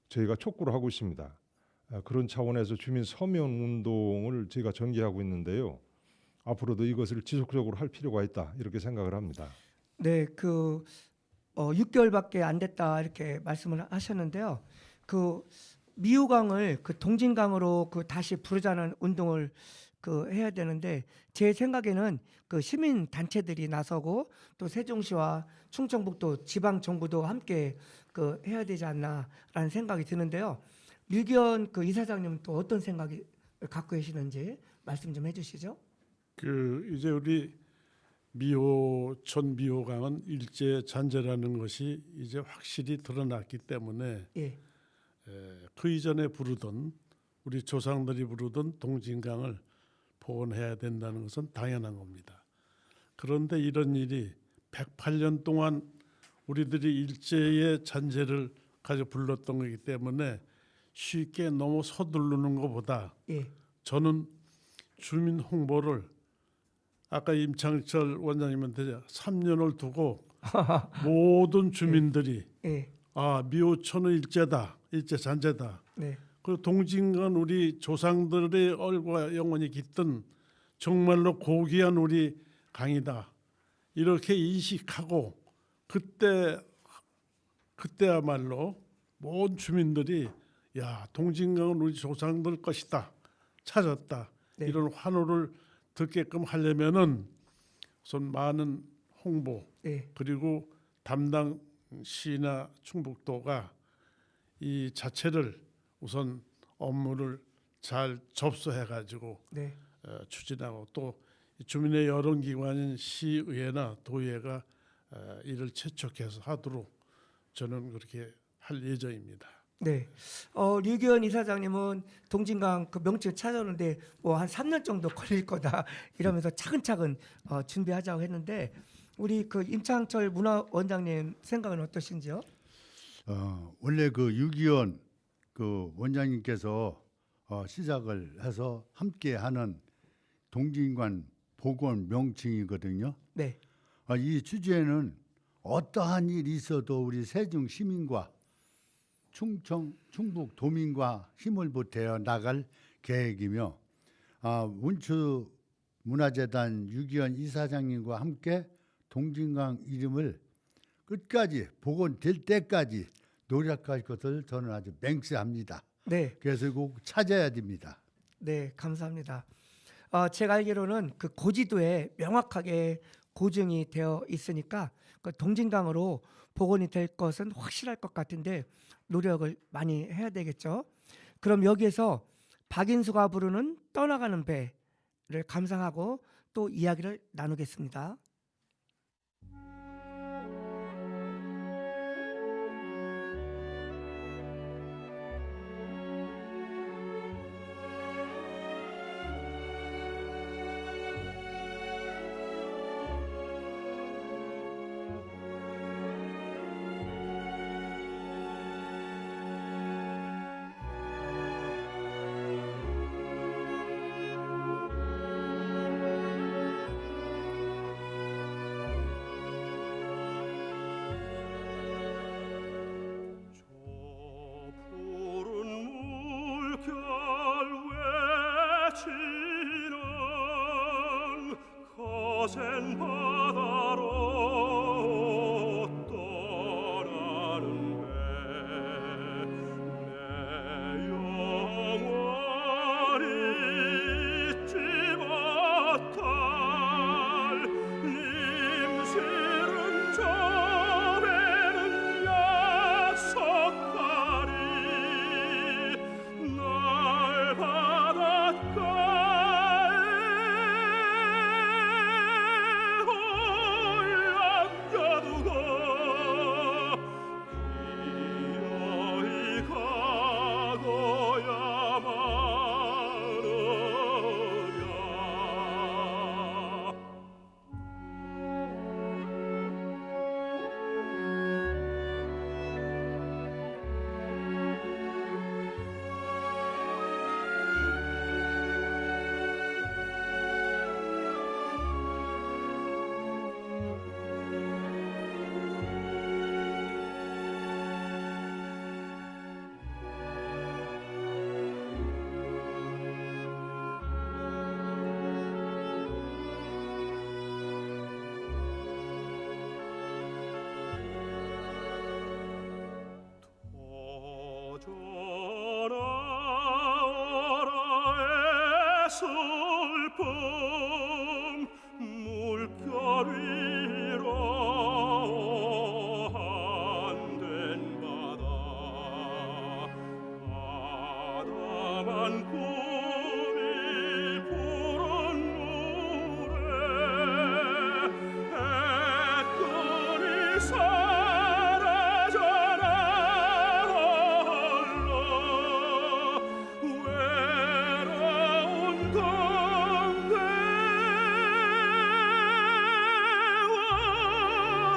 저희가 촉구를 하고 있습니다. 그런 차원에서 주민 서명 운동을 저희가 전개하고 있는데요. 앞으로도 이것을 지속적으로 할 필요가 있다 이렇게 생각을 합니다. 네, 6개월밖에 안 됐다 이렇게 말씀을 하셨는데요. 그 미호강을 그 동진강으로 그 다시 부르자는 운동을 해야 되는데 제 생각에는 그 시민 단체들이 나서고 또 세종시와 충청북도 지방 정부도 함께 해야 되지 않나라는 생각이 드는데요. 류기현 그 이사장님은 또 어떤 생각이 갖고 계시는지 말씀 좀 해주시죠. 이제 우리 전 미호강은 일제 잔재라는 것이 이제 확실히 드러났기 때문에 예, 그 이전에 부르던 우리 조상들이 부르던 동진강을 복원해야 된다는 것은 당연한 겁니다. 그런데 이런 일이 108년 동안 우리들이 일제의 잔재를 가지고 불렀던 거기 때문에 쉽게 너무 서두르는 것보다 예, 저는 주민 홍보를 아까 임창철 원장님한테 3년을 두고 모든 주민들이 예, 미호천은 일제다, 일제 잔재다. 네, 그 동진강 우리 조상들의 얼과 영혼이 깃든 정말로 고귀한 우리 강이다. 이렇게 인식하고 그때야말로 모든 주민들이 동진강은 우리 조상들 것이다. 찾았다. 네. 이런 환호를 듣게끔 하려면은 우선 많은 홍보 예, 그리고 담당 시나 충북도가 이 자체를 우선 업무를 잘 접수해 가지고 네, 추진하고 또 주민의 여론기관인 시의회나 도의회가 이를 채촉해서 하도록 저는 그렇게 할 예정입니다. 네. 류기현 이사장님은 동진강 그 명칭을 찾았는데 뭐 한 3년 정도 걸릴 거다 이러면서 차근차근 준비하자고 했는데 우리 그 임창철 문화원장님 생각은 어떠신지요? 원래 그 유기현 그 원장님께서 시작을 해서 함께하는 동진관 복원 명칭이거든요. 네, 이 주제는 어떠한 일이 있어도 우리 세종 시민과 충북 도민과 힘을 보태어 나갈 계획이며 운추 문화재단 유기현 이사장님과 함께 동진강 이름을 끝까지 복원될 때까지 노력할 것을 저는 아주 맹세합니다. 네, 그래서 꼭 찾아야 됩니다. 네, 감사합니다. 제가 알기로는 그 고지도에 명확하게 고증이 되어 있으니까 그 동진강으로 복원이 될 것은 확실할 것 같은데 노력을 많이 해야 되겠죠. 그럼 여기에서 박인수가 부르는 떠나가는 배를 감상하고 또 이야기를 나누겠습니다. 거센 바다로 떠나는 배 내 영원히 잊지 못할 님실은 전에는 약속하리 날 바닷가에 홀랑겨두고 기어이 가고야만 하랴. 오전하오라의 슬픔 물결 위로 한된 바다 아담한 꿈이 푸른 물에 해끈이 사라져나 홀로 외로운 동네와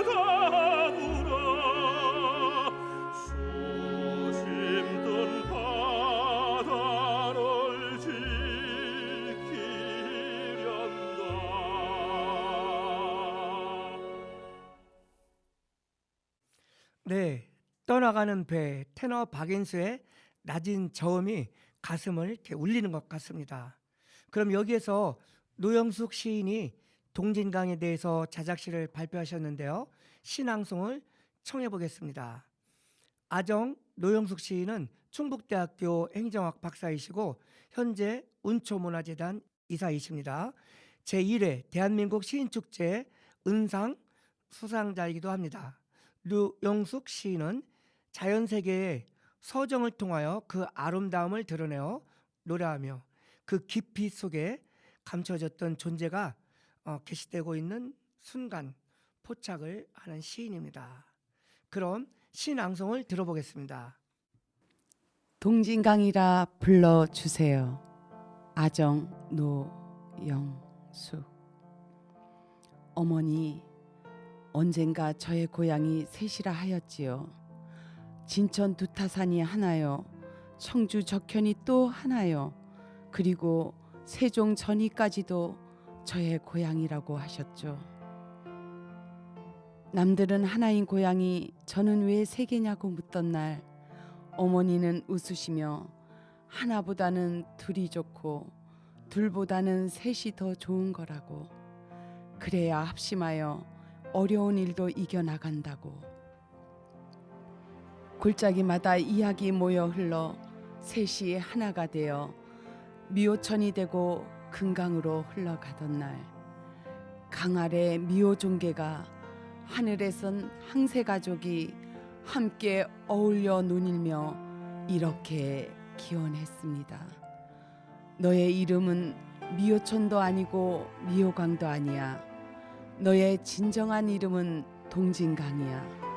더불어 수심든 바다를 지키련다. 네, 떠나가는 배 테너 박인수의 낮은 저음이 가슴을 이렇게 울리는 것 같습니다. 그럼 여기에서 노영숙 시인이 동진강에 대해서 자작시를 발표하셨는데요. 신앙송을 청해 보겠습니다. 아정 노영숙 시인은 충북대학교 행정학 박사이시고 현재 운초문화재단 이사이십니다. 제1회 대한민국 시인축제 은상 수상자이기도 합니다. 노영숙 시인은 자연세계의 서정을 통하여 그 아름다움을 드러내어 노래하며 그 깊이 속에 감춰졌던 존재가 게시되고 있는 순간 포착을 하는 시인입니다. 그럼 신앙송을 들어보겠습니다. 동진강이라 불러주세요. 아정 노영숙. 어머니, 언젠가 저의 고향이 셋이라 하였지요. 진천 두타산이 하나요, 청주 적현이 또 하나요, 그리고 세종 전이까지도 저의 고향이라고 하셨죠. 남들은 하나인 고향이 저는 왜 세 개냐고 묻던 날 어머니는 웃으시며 하나보다는 둘이 좋고 둘보다는 셋이 더 좋은 거라고, 그래야 합심하여 어려운 일도 이겨나간다고. 골짜기마다 이야기 모여 흘러 셋이 하나가 되어 미호천이 되고 금강으로 흘러가던 날, 강 아래 미호종개가 하늘에선 항세가족이 함께 어울려 논일며 이렇게 기원했습니다. 너의 이름은 미호천도 아니고 미호강도 아니야. 너의 진정한 이름은 동진강이야.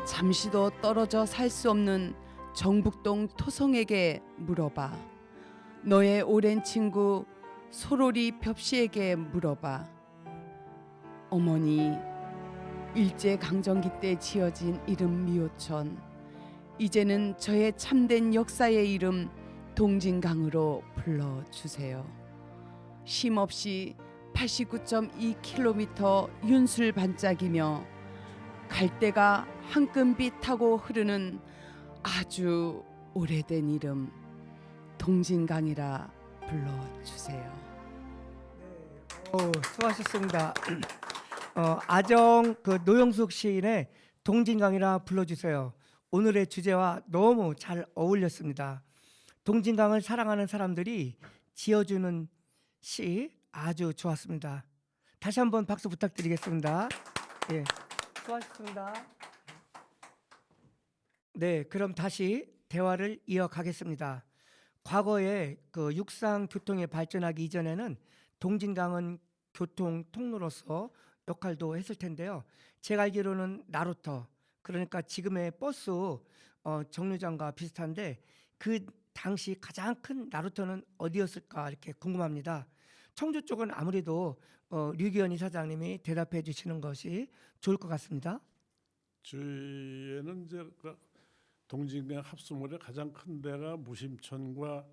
잠시도 떨어져 살 수 없는 정북동 토성에게 물어봐. 너의 오랜 친구 소로리 벽시에게 물어봐. 어머니, 일제강점기 때 지어진 이름 미호천, 이제는 저의 참된 역사의 이름 동진강으로 불러주세요. 쉼없이 89.2km 윤술 반짝이며 갈대가 황금빛 타고 흐르는 아주 오래된 이름 동진강이라 불러주세요. 네, 수고하셨습니다. 아정 그 노영숙 시인의 동진강이라 불러주세요. 오늘의 주제와 너무 잘 어울렸습니다. 동진강을 사랑하는 사람들이 지어주는 시 아주 좋았습니다. 다시 한번 박수 부탁드리겠습니다. 예, 수고하셨습니다. 네, 그럼 다시 대화를 이어가겠습니다. 과거에 그 육상 교통이 발전하기 이전에는 동진강은 교통 통로로서 역할도 했을 텐데요. 제가 알기로는 나루터, 그러니까 지금의 버스 정류장과 비슷한데 그 당시 가장 큰 나루터는 어디였을까 이렇게 궁금합니다. 청주 쪽은 아무래도 류기현 이사장님이 대답해 주시는 것이 좋을 것 같습니다. 주위에는 이제 그 동진강 합수물의 가장 큰 데가 무심천과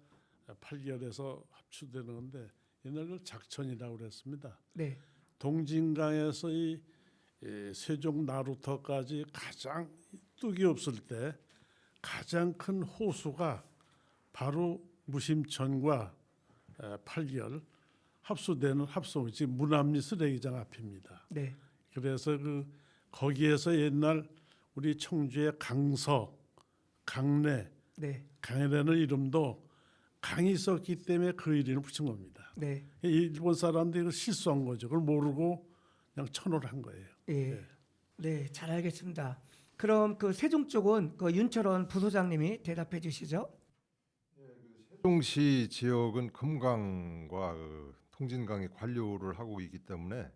팔결에서 합수되는데 옛날에는 작천이라고 그랬습니다. 네, 동진강에서 이 세종 나루터까지 가장 뚝이 없을 때 가장 큰 호수가 바로 무심천과 팔결 합수되는 합수물, 지금 문암리 쓰레기장 앞입니다. 네, 그래서 그 거기에서 옛날 우리 청주의 강서, 강내, 네, 강이라는 이름도 강이 있었기 때문에 그 이름을 붙인 겁니다. 네, 일본 사람들이 그걸 실수한 거죠. 그걸 모르고 그냥 천호를 한 거예요. 예, 네. 네, 잘 알겠습니다. 그럼 그 세종 쪽은 그 윤철원 부소장님이 대답해 주시죠. 세종시 지역은 금강과 통진강이 관료를 하고 있기 때문에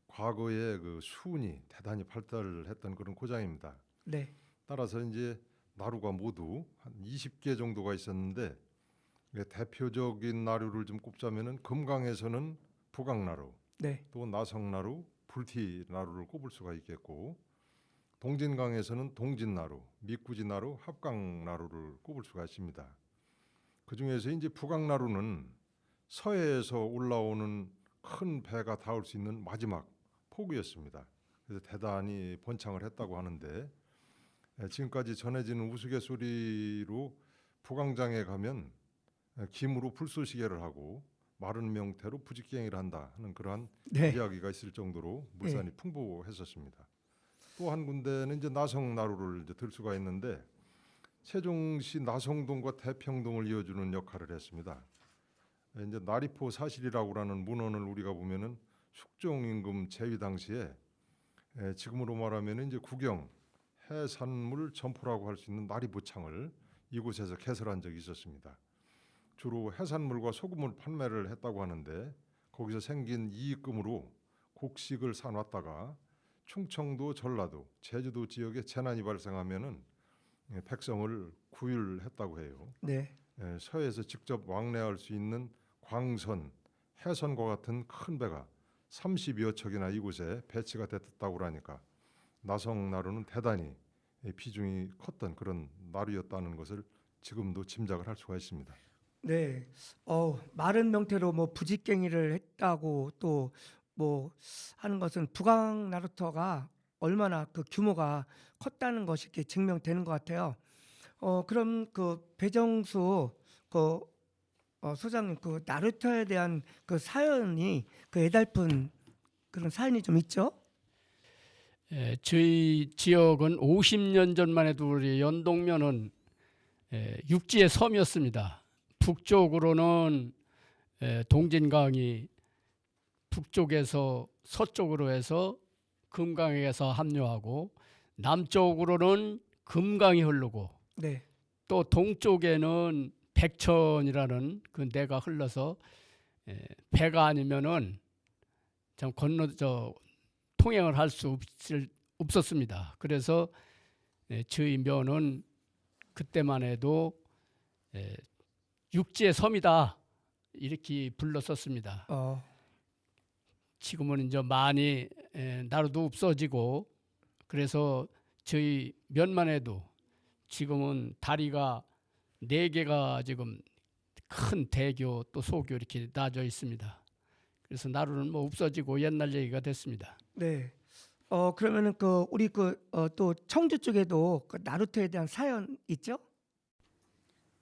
과거에 그 수운이 대단히 발달했던 그런 고장입니다. 네, 따라서 이제 나루가 모두 한 20개 정도가 있었는데 대표적인 나루를 좀 꼽자면은 금강에서는 북강나루, 네, 또 나성나루, 불티나루를 꼽을 수가 있겠고 동진강에서는 동진나루, 미꾸지나루, 합강나루를 꼽을 수가 있습니다. 그 중에서 이제 북강나루는 서해에서 올라오는 큰 배가 닿을 수 있는 마지막 포구였습니다. 그래서 대단히 번창을 했다고 하는데 지금까지 전해지는 우스갯소리로 북강장에 가면 김으로 불쏘시개를 하고 마른 명태로 부직갱이를 한다 하는 그러한 네, 이야기가 있을 정도로 물산이 풍부했었습니다. 또 한 군데는 이제 나성나루를 이제 들 수가 있는데 세종시 나성동과 태평동을 이어주는 역할을 했습니다. 이제 나리포 사실이라고 하는 문헌을 우리가 보면은 숙종 임금 제위 당시에 지금으로 말하면 이제 국영 해산물 점포라고 할 수 있는 나리부창을 이곳에서 개설한 적이 있었습니다. 주로 해산물과 소금을 판매를 했다고 하는데 거기서 생긴 이익금으로 곡식을 사놨다가 충청도, 전라도, 제주도 지역에 재난이 발생하면은 백성을 구휼했다고 해요. 네, 서해에서 직접 왕래할 수 있는 광선, 해선과 같은 큰 배가 30여 척이나 이곳에 배치가 됐다고 하니까 나성나루는 대단히 비중이 컸던 그런 나루였다는 것을 지금도 짐작을 할 수가 있습니다. 네. 마른 명태로 뭐 부직갱이를 했다고 또 뭐 하는 것은 북강 나루터가 얼마나 그 규모가 컸다는 것이 이렇게 증명되는 것 같아요. 그럼 그 배정수 그 소장님 그 나루터에 대한 그 사연이 그 애달픈 그런 사연이 좀 있죠? 저희 지역은 50년 전만 해도 우리 연동면은 육지의 섬이었습니다. 북쪽으로는 동진강이 북쪽에서 서쪽으로 해서 금강에서 합류하고 남쪽으로는 금강이 흐르고 네, 또 동쪽에는 백천이라는 그 내가 흘러서 배가 아니면은 참 통행을 할 수 없었습니다. 그래서 저희 면은 그때만 해도 육지의 섬이다 이렇게 불렀었습니다. 지금은 이제 많이 나루도 없어지고 그래서 저희 면만 해도 지금은 다리가 4개가 지금 큰 대교 또 소교 이렇게 나져 있습니다. 그래서 나루는 뭐 없어지고 옛날 얘기가 됐습니다. 네. 그러면은 그 우리 또 청주 쪽에도 그 나루터에 대한 사연 있죠?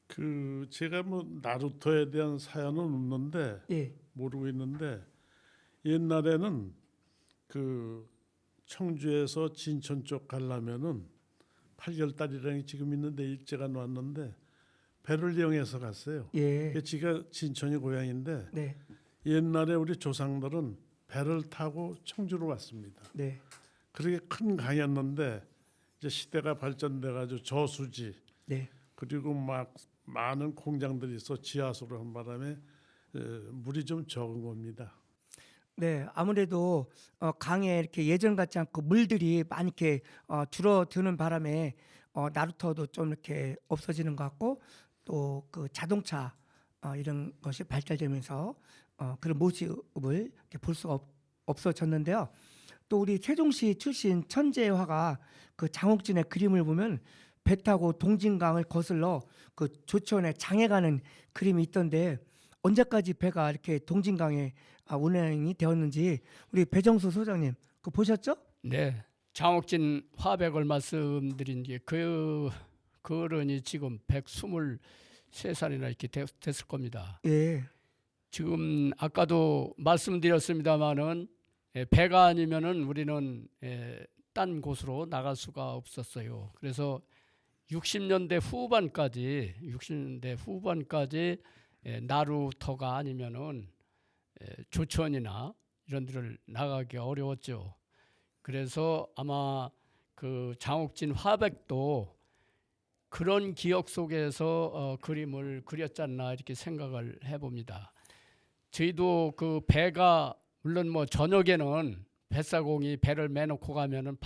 그 제가 뭐 나루터에 대한 사연은 없는데 예, 모르고 있는데 옛날에는 그 청주에서 진천 쪽 가려면은 8개월달이라는 게 지금 있는데 일제가 왔는데 배를 이용해서 갔어요. 예. 지가 진천이 고향인데 네. 옛날에 우리 조상들은 배를 타고 청주로 왔습니다. 네. 그렇게 큰 강이었는데 이제 시대가 발전돼 가지고 저수지 네. 그리고 막 많은 공장들이 있어 지하수로 한 바람에 물이 좀 적은 겁니다. 네, 아무래도 강에 이렇게 예전 같지 않고 물들이 많이 이렇게 줄어드는 바람에 나루터도 좀 이렇게 없어지는 것 같고 또 그 자동차 이런 것이 발달되면서 그런 모습을 이렇게 볼 수가 없어졌는데요. 또 우리 세종시 출신 천재화가 그 장옥진의 그림을 보면 배 타고 동진강을 거슬러 그 조천에 장에 가는 그림이 있던데 언제까지 배가 이렇게 동진강에 운행이 되었는지 우리 배정수 소장님 그거 보셨죠? 네, 장옥진 화백을 말씀드린 게 그 어른이 지금 123살이나 이렇게 됐을 겁니다. 예, 지금 아까도 말씀드렸습니다마는 배가 아니면은 우리는 딴 곳으로 나갈 수가 없었어요. 그래서 60년대 후반까지 나루터가 아니면은 조천이나 이런 데를 나가기 어려웠죠. 그래서 아마 그 장옥진 화백도 그런 기억 속에서 그림을 그렸지 않나 이렇게 생각을 해봅니다. 저희도 그 배가 물론 뭐 저녁에는 뱃사공이 배를 매놓고 가면은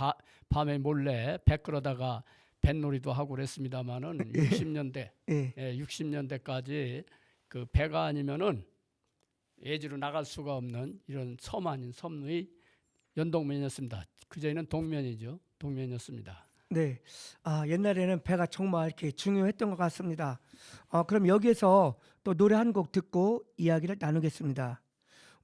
밤에 몰래 배 끌어다가 뱃놀이도 하고 그랬습니다마는 60년대 예. 60년대까지 그 배가 아니면은 예지로 나갈 수가 없는 이런 섬 아닌 섬의 연동면이었습니다. 그전에는 동면이었습니다. 네. 옛날에는 배가 정말 이렇게 중요했던 것 같습니다. 그럼 여기에서 또 노래 한 곡 듣고 이야기를 나누겠습니다.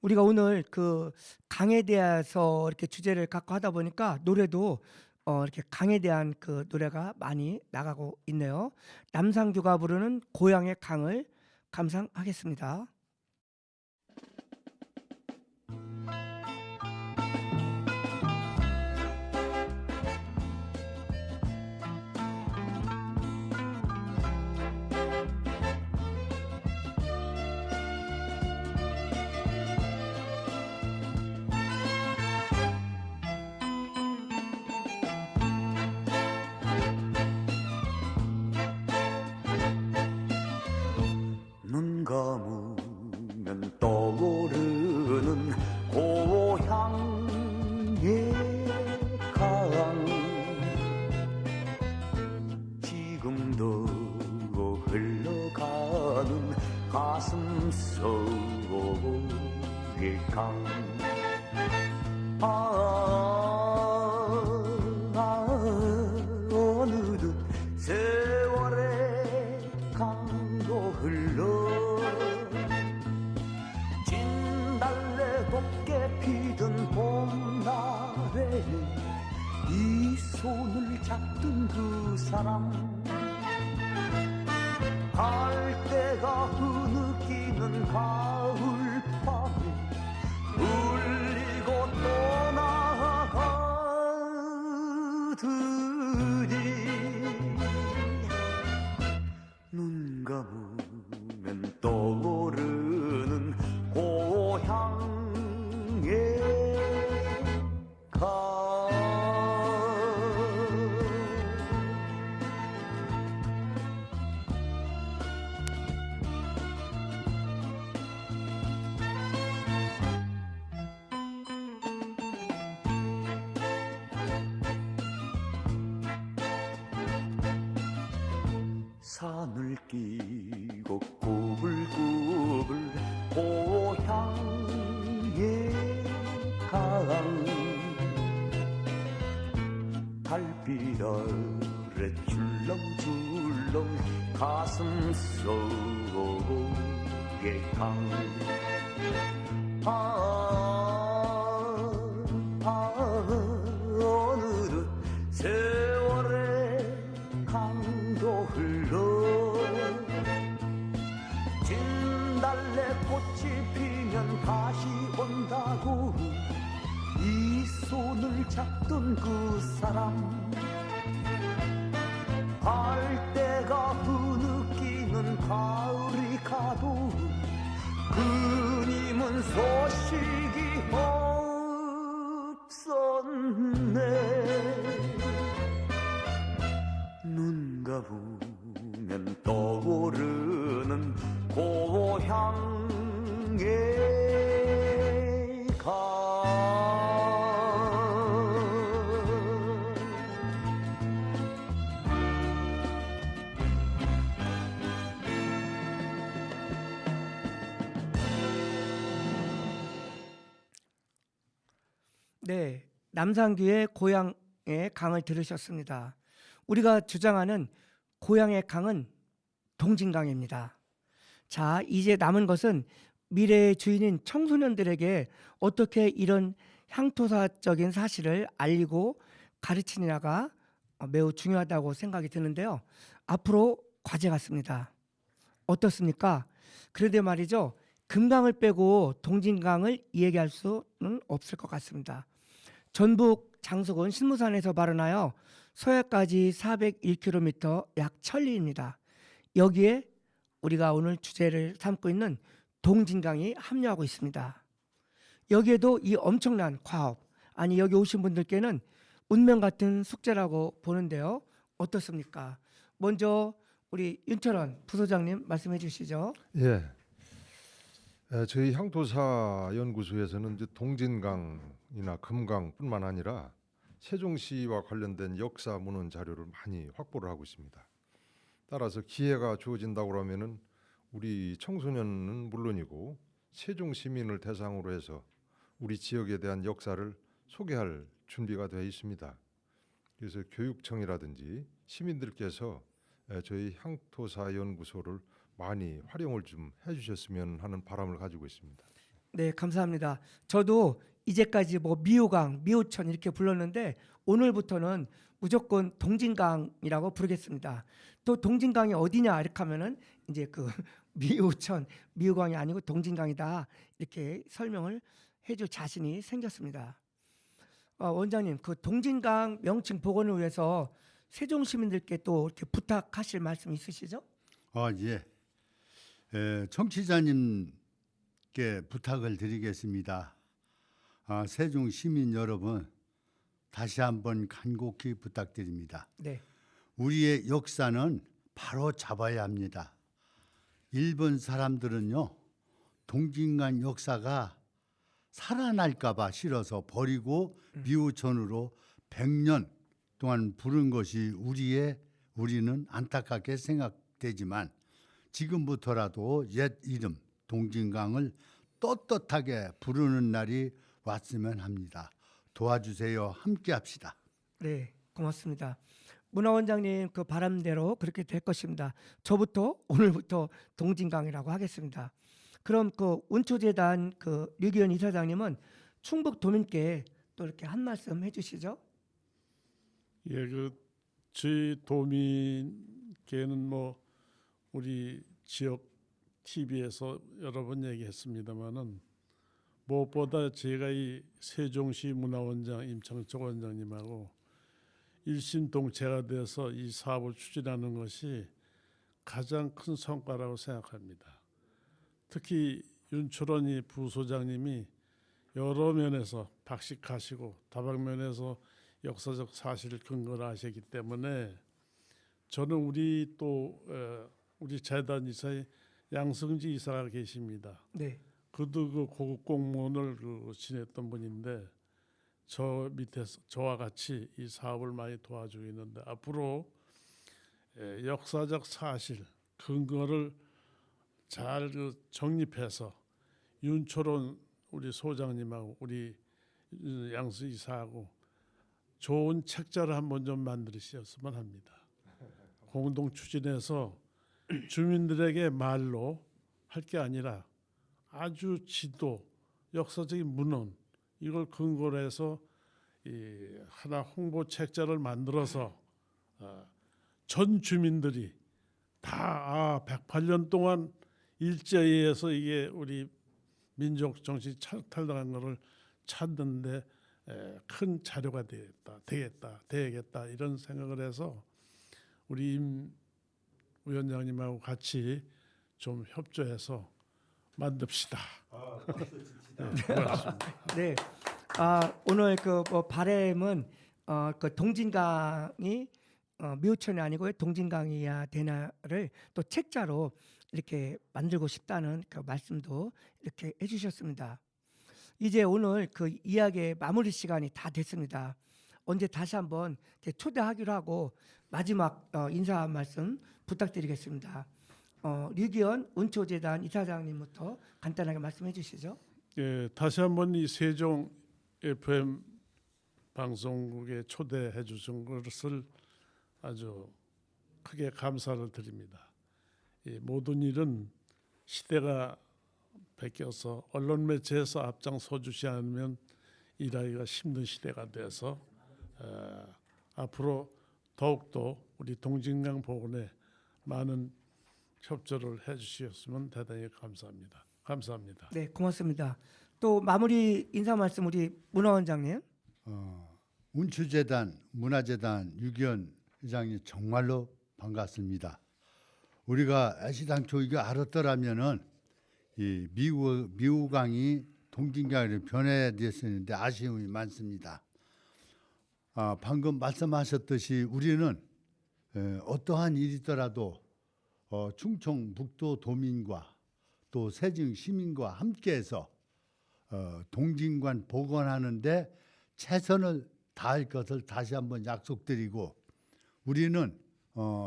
우리가 오늘 그 강에 대해서 이렇게 주제를 갖고 하다 보니까 노래도 이렇게 강에 대한 그 노래가 많이 나가고 있네요. 남상규가 부르는 고향의 강을 감상하겠습니다. 눈 감으면 떠오르는 고향의 강 지금도 흘러가는 가슴 속의 강 어느덧 세월의 강도 흘러 진달래 곱게 피던 봄날에 이 손을 잡던 그 사람 갈대가 흐느끼는 가을밤에 울리고 떠나가더니 눈 감으면 떠오르는 고향의 강 산을 끼고 꾸불꾸불 고향의 강 달빛 아래 출렁출렁 가슴 속의 강 어느덧 세월의 강도 흘러 진달래 꽃이 피면 다시 온다 하고 이 손을 잡던 그 사람 갈대가 흐느끼는 가을이 가도 그님은 소식이 없었네. 눈 감으면 떠오르는 고향의 강. 네, 남상규의 고향의 강을 들으셨습니다. 우리가 주장하는 고향의 강은 동진강입니다. 자, 이제 남은 것은 미래의 주인인 청소년들에게 어떻게 이런 향토사적인 사실을 알리고 가르치느냐가 매우 중요하다고 생각이 드는데요. 앞으로 과제 같습니다. 어떻습니까? 그런데 말이죠. 금강을 빼고 동진강을 이야기할 수는 없을 것 같습니다. 전북 장석은 신무산에서 발원하여 서해까지 401km 약 1000리입니다. 여기에 우리가 오늘 주제를 삼고 있는 동진강이 합류하고 있습니다. 여기에도 이 엄청난 과업, 아니 여기 오신 분들께는 운명 같은 숙제라고 보는데요. 어떻습니까? 먼저 우리 윤철원 부소장님 말씀해 주시죠. 예. 저희 향토사 연구소에서는 이제 동진강이나 금강뿐만 아니라 세종시와 관련된 역사 문헌 자료를 많이 확보를 하고 있습니다. 따라서 기회가 주어진다고 하면은 우리 청소년은 물론이고 세종 시민을 대상으로 해서 우리 지역에 대한 역사를 소개할 준비가 되어 있습니다. 그래서 교육청이라든지 시민들께서 저희 향토사 연구소를 많이 활용을 좀 해주셨으면 하는 바람을 가지고 있습니다. 네, 감사합니다. 저도 이제까지 뭐 미호강, 미호천 이렇게 불렀는데 오늘부터는 무조건 동진강이라고 부르겠습니다. 또 동진강이 어디냐 이렇게 하면은 이제 그 미호천, 미호강이 아니고 동진강이다 이렇게 설명을 해줄 자신이 생겼습니다. 원장님, 그 동진강 명칭 복원을 위해서 세종 시민들께 또 이렇게 부탁하실 말씀 있으시죠? 예. 청취자님께 부탁을 드리겠습니다. 세종 시민 여러분, 다시 한번 간곡히 부탁드립니다. 네. 우리의 역사는 바로 잡아야 합니다. 일본 사람들은요, 동진강 역사가 살아날까 봐 싫어서 버리고 미우천으로 100년 동안 부른 것이 우리는 안타깝게 생각되지만 지금부터라도 옛 이름 동진강을 떳떳하게 부르는 날이 왔으면 합니다. 도와주세요. 함께 합시다. 네, 고맙습니다. 문화원장님 그 바람대로 그렇게 될 것입니다. 저부터 오늘부터 동진강이라고 하겠습니다. 그럼 그 운초재단 그 류기현 이사장님은 충북 도민께 또 이렇게 한 말씀 해주시죠. 예, 그 저희 도민께는 뭐 우리 지역 TV에서 여러 번 얘기했습니다마는 무엇보다 제가 이 세종시 문화원장 임창석 원장님하고 일심동체가 돼서 이 사업을 추진하는 것이 가장 큰 성과라고 생각합니다. 특히 윤철원이 부소장님이 여러 면에서 박식하시고 다방면에서 역사적 사실 근거를 아시기 때문에 저는 우리 재단 이사의 양승지 이사가 계십니다. 네. 그도 그 고급 공무원을 지냈던 분인데 저 밑에서 저와 같이 이 사업을 많이 도와주고 있는데 앞으로 역사적 사실 근거를 잘 정립해서 윤철원 우리 소장님하고 우리 양수 이사하고 좋은 책자를 한번 좀 만드셨으면 합니다. 공동 추진해서 주민들에게 말로 할 게 아니라 아주 지도, 역사적인 문헌 이걸 근거로 해서 하나 홍보 책자를 만들어서 전 주민들이 다 108년 동안 일제에 의해서 이게 우리 민족 정신 탈당한 것을 찾는데 큰 자료가 되겠다 이런 생각을 해서 우리 임 위원장님하고 같이 좀 협조해서 만듭시다. 네, 고맙습니다. 네. 오늘 그 뭐 바램은 그 동진강이 미우천이 아니고 동진강이야 되나를 또 책자로 이렇게 만들고 싶다는 그 말씀도 이렇게 해주셨습니다. 이제 오늘 그 이야기의 마무리 시간이 다 됐습니다. 언제 다시 한번 이렇게 초대하기로 하고 마지막 인사 말씀 부탁드리겠습니다. 류기현 운초재단 이사장님부터 간단하게 말씀해 주시죠. 예, 다시 한번 이 세종 FM 방송국에 초대해 주신 것을 아주 크게 감사를 드립니다. 이 모든 일은 시대가 바뀌어서 언론 매체에서 앞장서 주지 않으면 일하기가 힘든 시대가 돼서 앞으로 더욱더 우리 동진강 복원에 많은 협조를 해주셨으면 대단히 감사합니다. 감사합니다. 네, 고맙습니다. 또 마무리 인사 말씀 우리 문화원장님. 운추재단 문화재단 유기현 회장님 정말로 반갑습니다. 우리가 애시당초 이거 알았더라면은 이 미우강이 동진강으로 변해됐었는데 아쉬움이 많습니다. 방금 말씀하셨듯이 우리는 어떠한 일이더라도 충청북도 도민과 또 세종 시민과 함께해서 동진강 복원하는데 최선을 다할 것을 다시 한번 약속드리고 우리는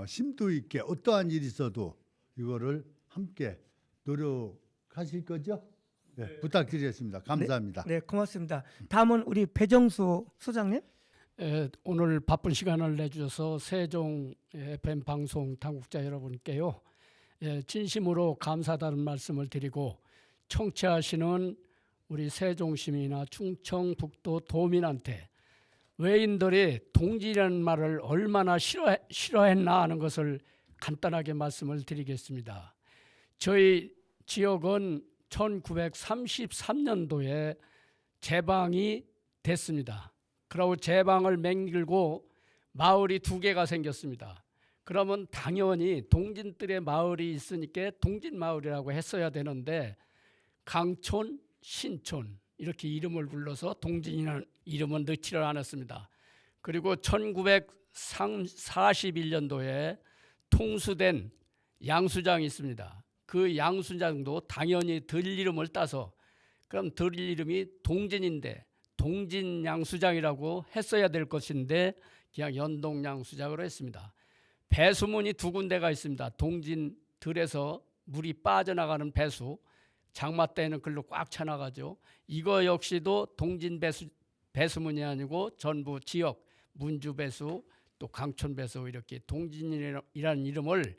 심도 있게 어떠한 일이 있어도 이거를 함께 노력하실 거죠? 네, 부탁드리겠습니다. 감사합니다. 네, 고맙습니다. 다음은 우리 배정수 소장님. 오늘 바쁜 시간을 내주셔서 세종 FM 방송 당국자 여러분께요. 진심으로 감사하다는 말씀을 드리고 청취하시는 우리 세종시민이나 충청북도 도민한테 외인들이 동지라는 말을 얼마나 싫어했나 하는 것을 간단하게 말씀을 드리겠습니다. 저희 지역은 1933년도에 제방이 됐습니다. 그리고 제방을 맹글고 마을이 2개가 생겼습니다. 그러면 당연히 동진들의 마을이 있으니까 동진마을이라고 했어야 되는데 강촌, 신촌 이렇게 이름을 불러서 동진이라는 이름은 넣지를 않았습니다. 그리고 1941년도에 통수된 양수장이 있습니다. 그 양수장도 당연히 들 이름을 따서 그럼 들 이름이 동진인데 동진 양수장이라고 했어야 될 것인데 그냥 연동 양수장으로 했습니다. 배수문이 2군데가 있습니다. 동진 들에서 물이 빠져나가는 배수, 장마 때는 글로 꽉 차나가죠. 이거 역시도 동진 배수문이 아니고 전부 지역 문주 배수 또 강촌 배수 이렇게 동진이라는 이름을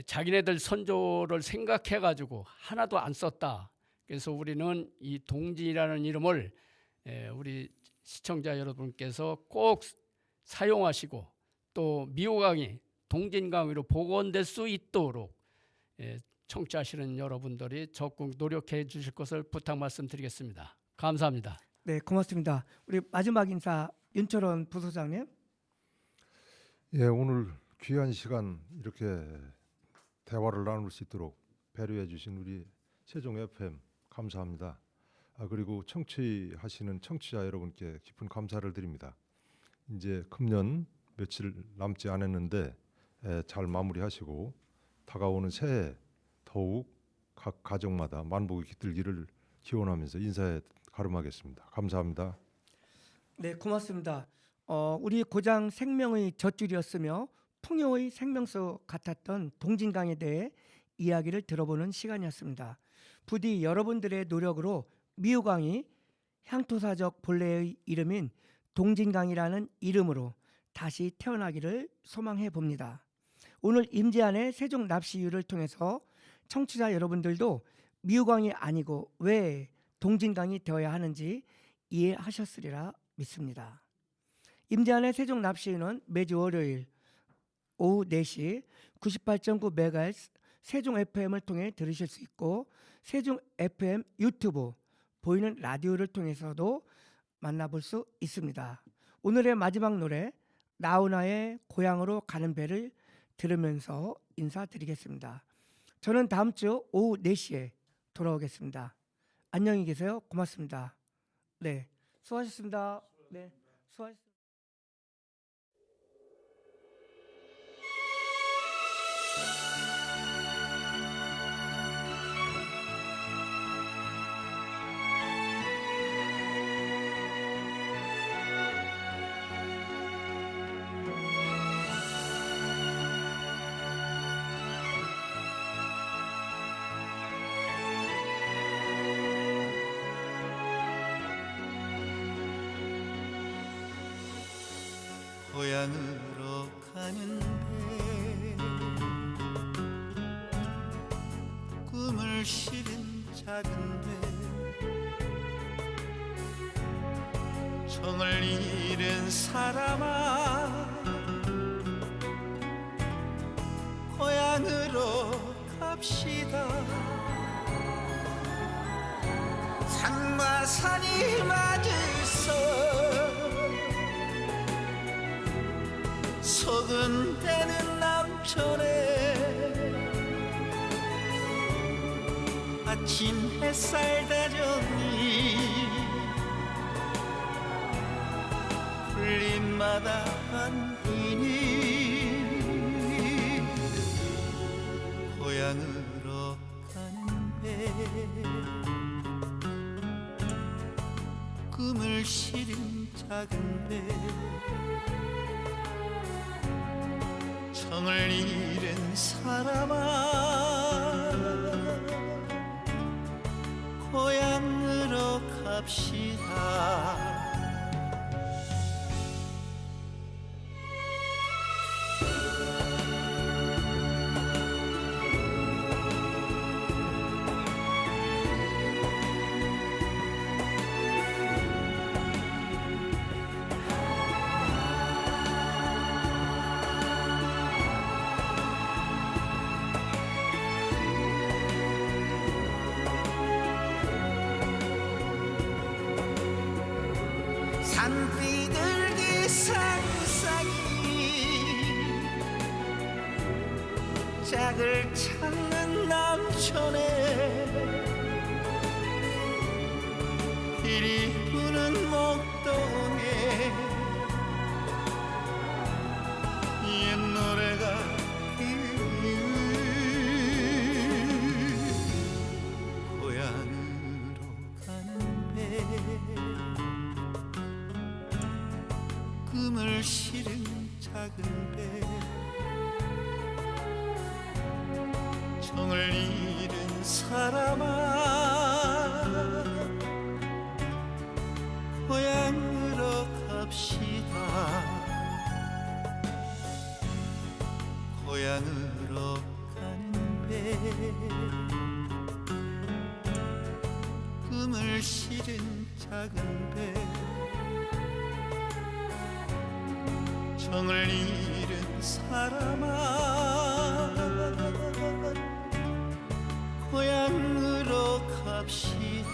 자기네들 선조를 생각해 가지고 하나도 안 썼다. 그래서 우리는 이 동진이라는 이름을 우리 시청자 여러분께서 꼭 사용하시고 또 미호강이 동진강으로 복원될 수 있도록 청취하시는 여러분들이 적극 노력해 주실 것을 부탁 말씀드리겠습니다. 감사합니다. 네, 고맙습니다. 우리 마지막 인사 윤철원 부소장님. 예, 오늘 귀한 시간 이렇게 대화를 나눌 수 있도록 배려해 주신 우리 세종 FM 감사합니다. 그리고 청취하시는 청취자 여러분께 깊은 감사를 드립니다. 이제 금년 며칠 남지 않았는데 잘 마무리하시고 다가오는 새해 더욱 각 가정마다 만복이 깃들기를 기원하면서 인사에 가름하겠습니다. 감사합니다. 네, 고맙습니다. 우리 고장 생명의 젖줄이었으며 풍요의 생명수 같았던 동진강에 대해 이야기를 들어보는 시간이었습니다. 부디 여러분들의 노력으로 미우강이 향토사적 본래의 이름인 동진강이라는 이름으로 다시 태어나기를 소망해 봅니다. 오늘 임재안의 세종 납시유를 통해서 청취자 여러분들도 미우강이 아니고 왜 동진강이 되어야 하는지 이해하셨으리라 믿습니다. 임재안의 세종 납시유는 매주 월요일 오후 4시 98.9MHz 세종 FM을 통해 들으실 수 있고 세종 FM 유튜브 보이는 라디오를 통해서도 만나볼 수 있습니다. 오늘의 마지막 노래 나훈아의 고향으로 가는 배를 들으면서 인사드리겠습니다. 저는 다음 주 오후 4시에 돌아오겠습니다. 안녕히 계세요. 고맙습니다. 네, 수고하셨습니다. 네, 수고하셨습니다. 고향으로 가는 배 꿈을 실은 작은 배 정을 잃은 사람아 고향으로 갑시다. 산과 산이 맞으서 소근대는 남촌에 아침 햇살 다정히 풀잎마다 한이니 고향으로 가는 배 꿈을 실은 작은 배 정을 잃은 사람아 고향으로 갑시다. 산비둘기 상상이 짝을 찾는 남촌에 이리 부는 목동에 옛 노래가 고향으로 가는 배 꿈을 실은 작은 배 정을 잃은 사람아 고향으로 갑시다. 고향으로 가는 배 꿈을 실은 작은 배 정을 잃은 사람아 고향으로 갑시다.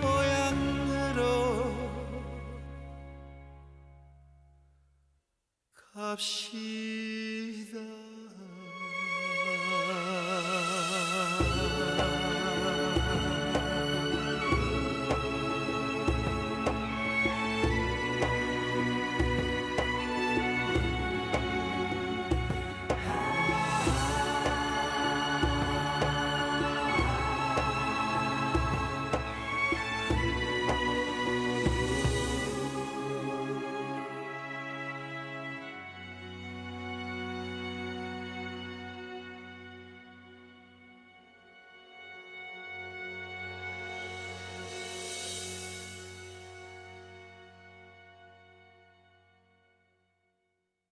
고향으로 갑시다.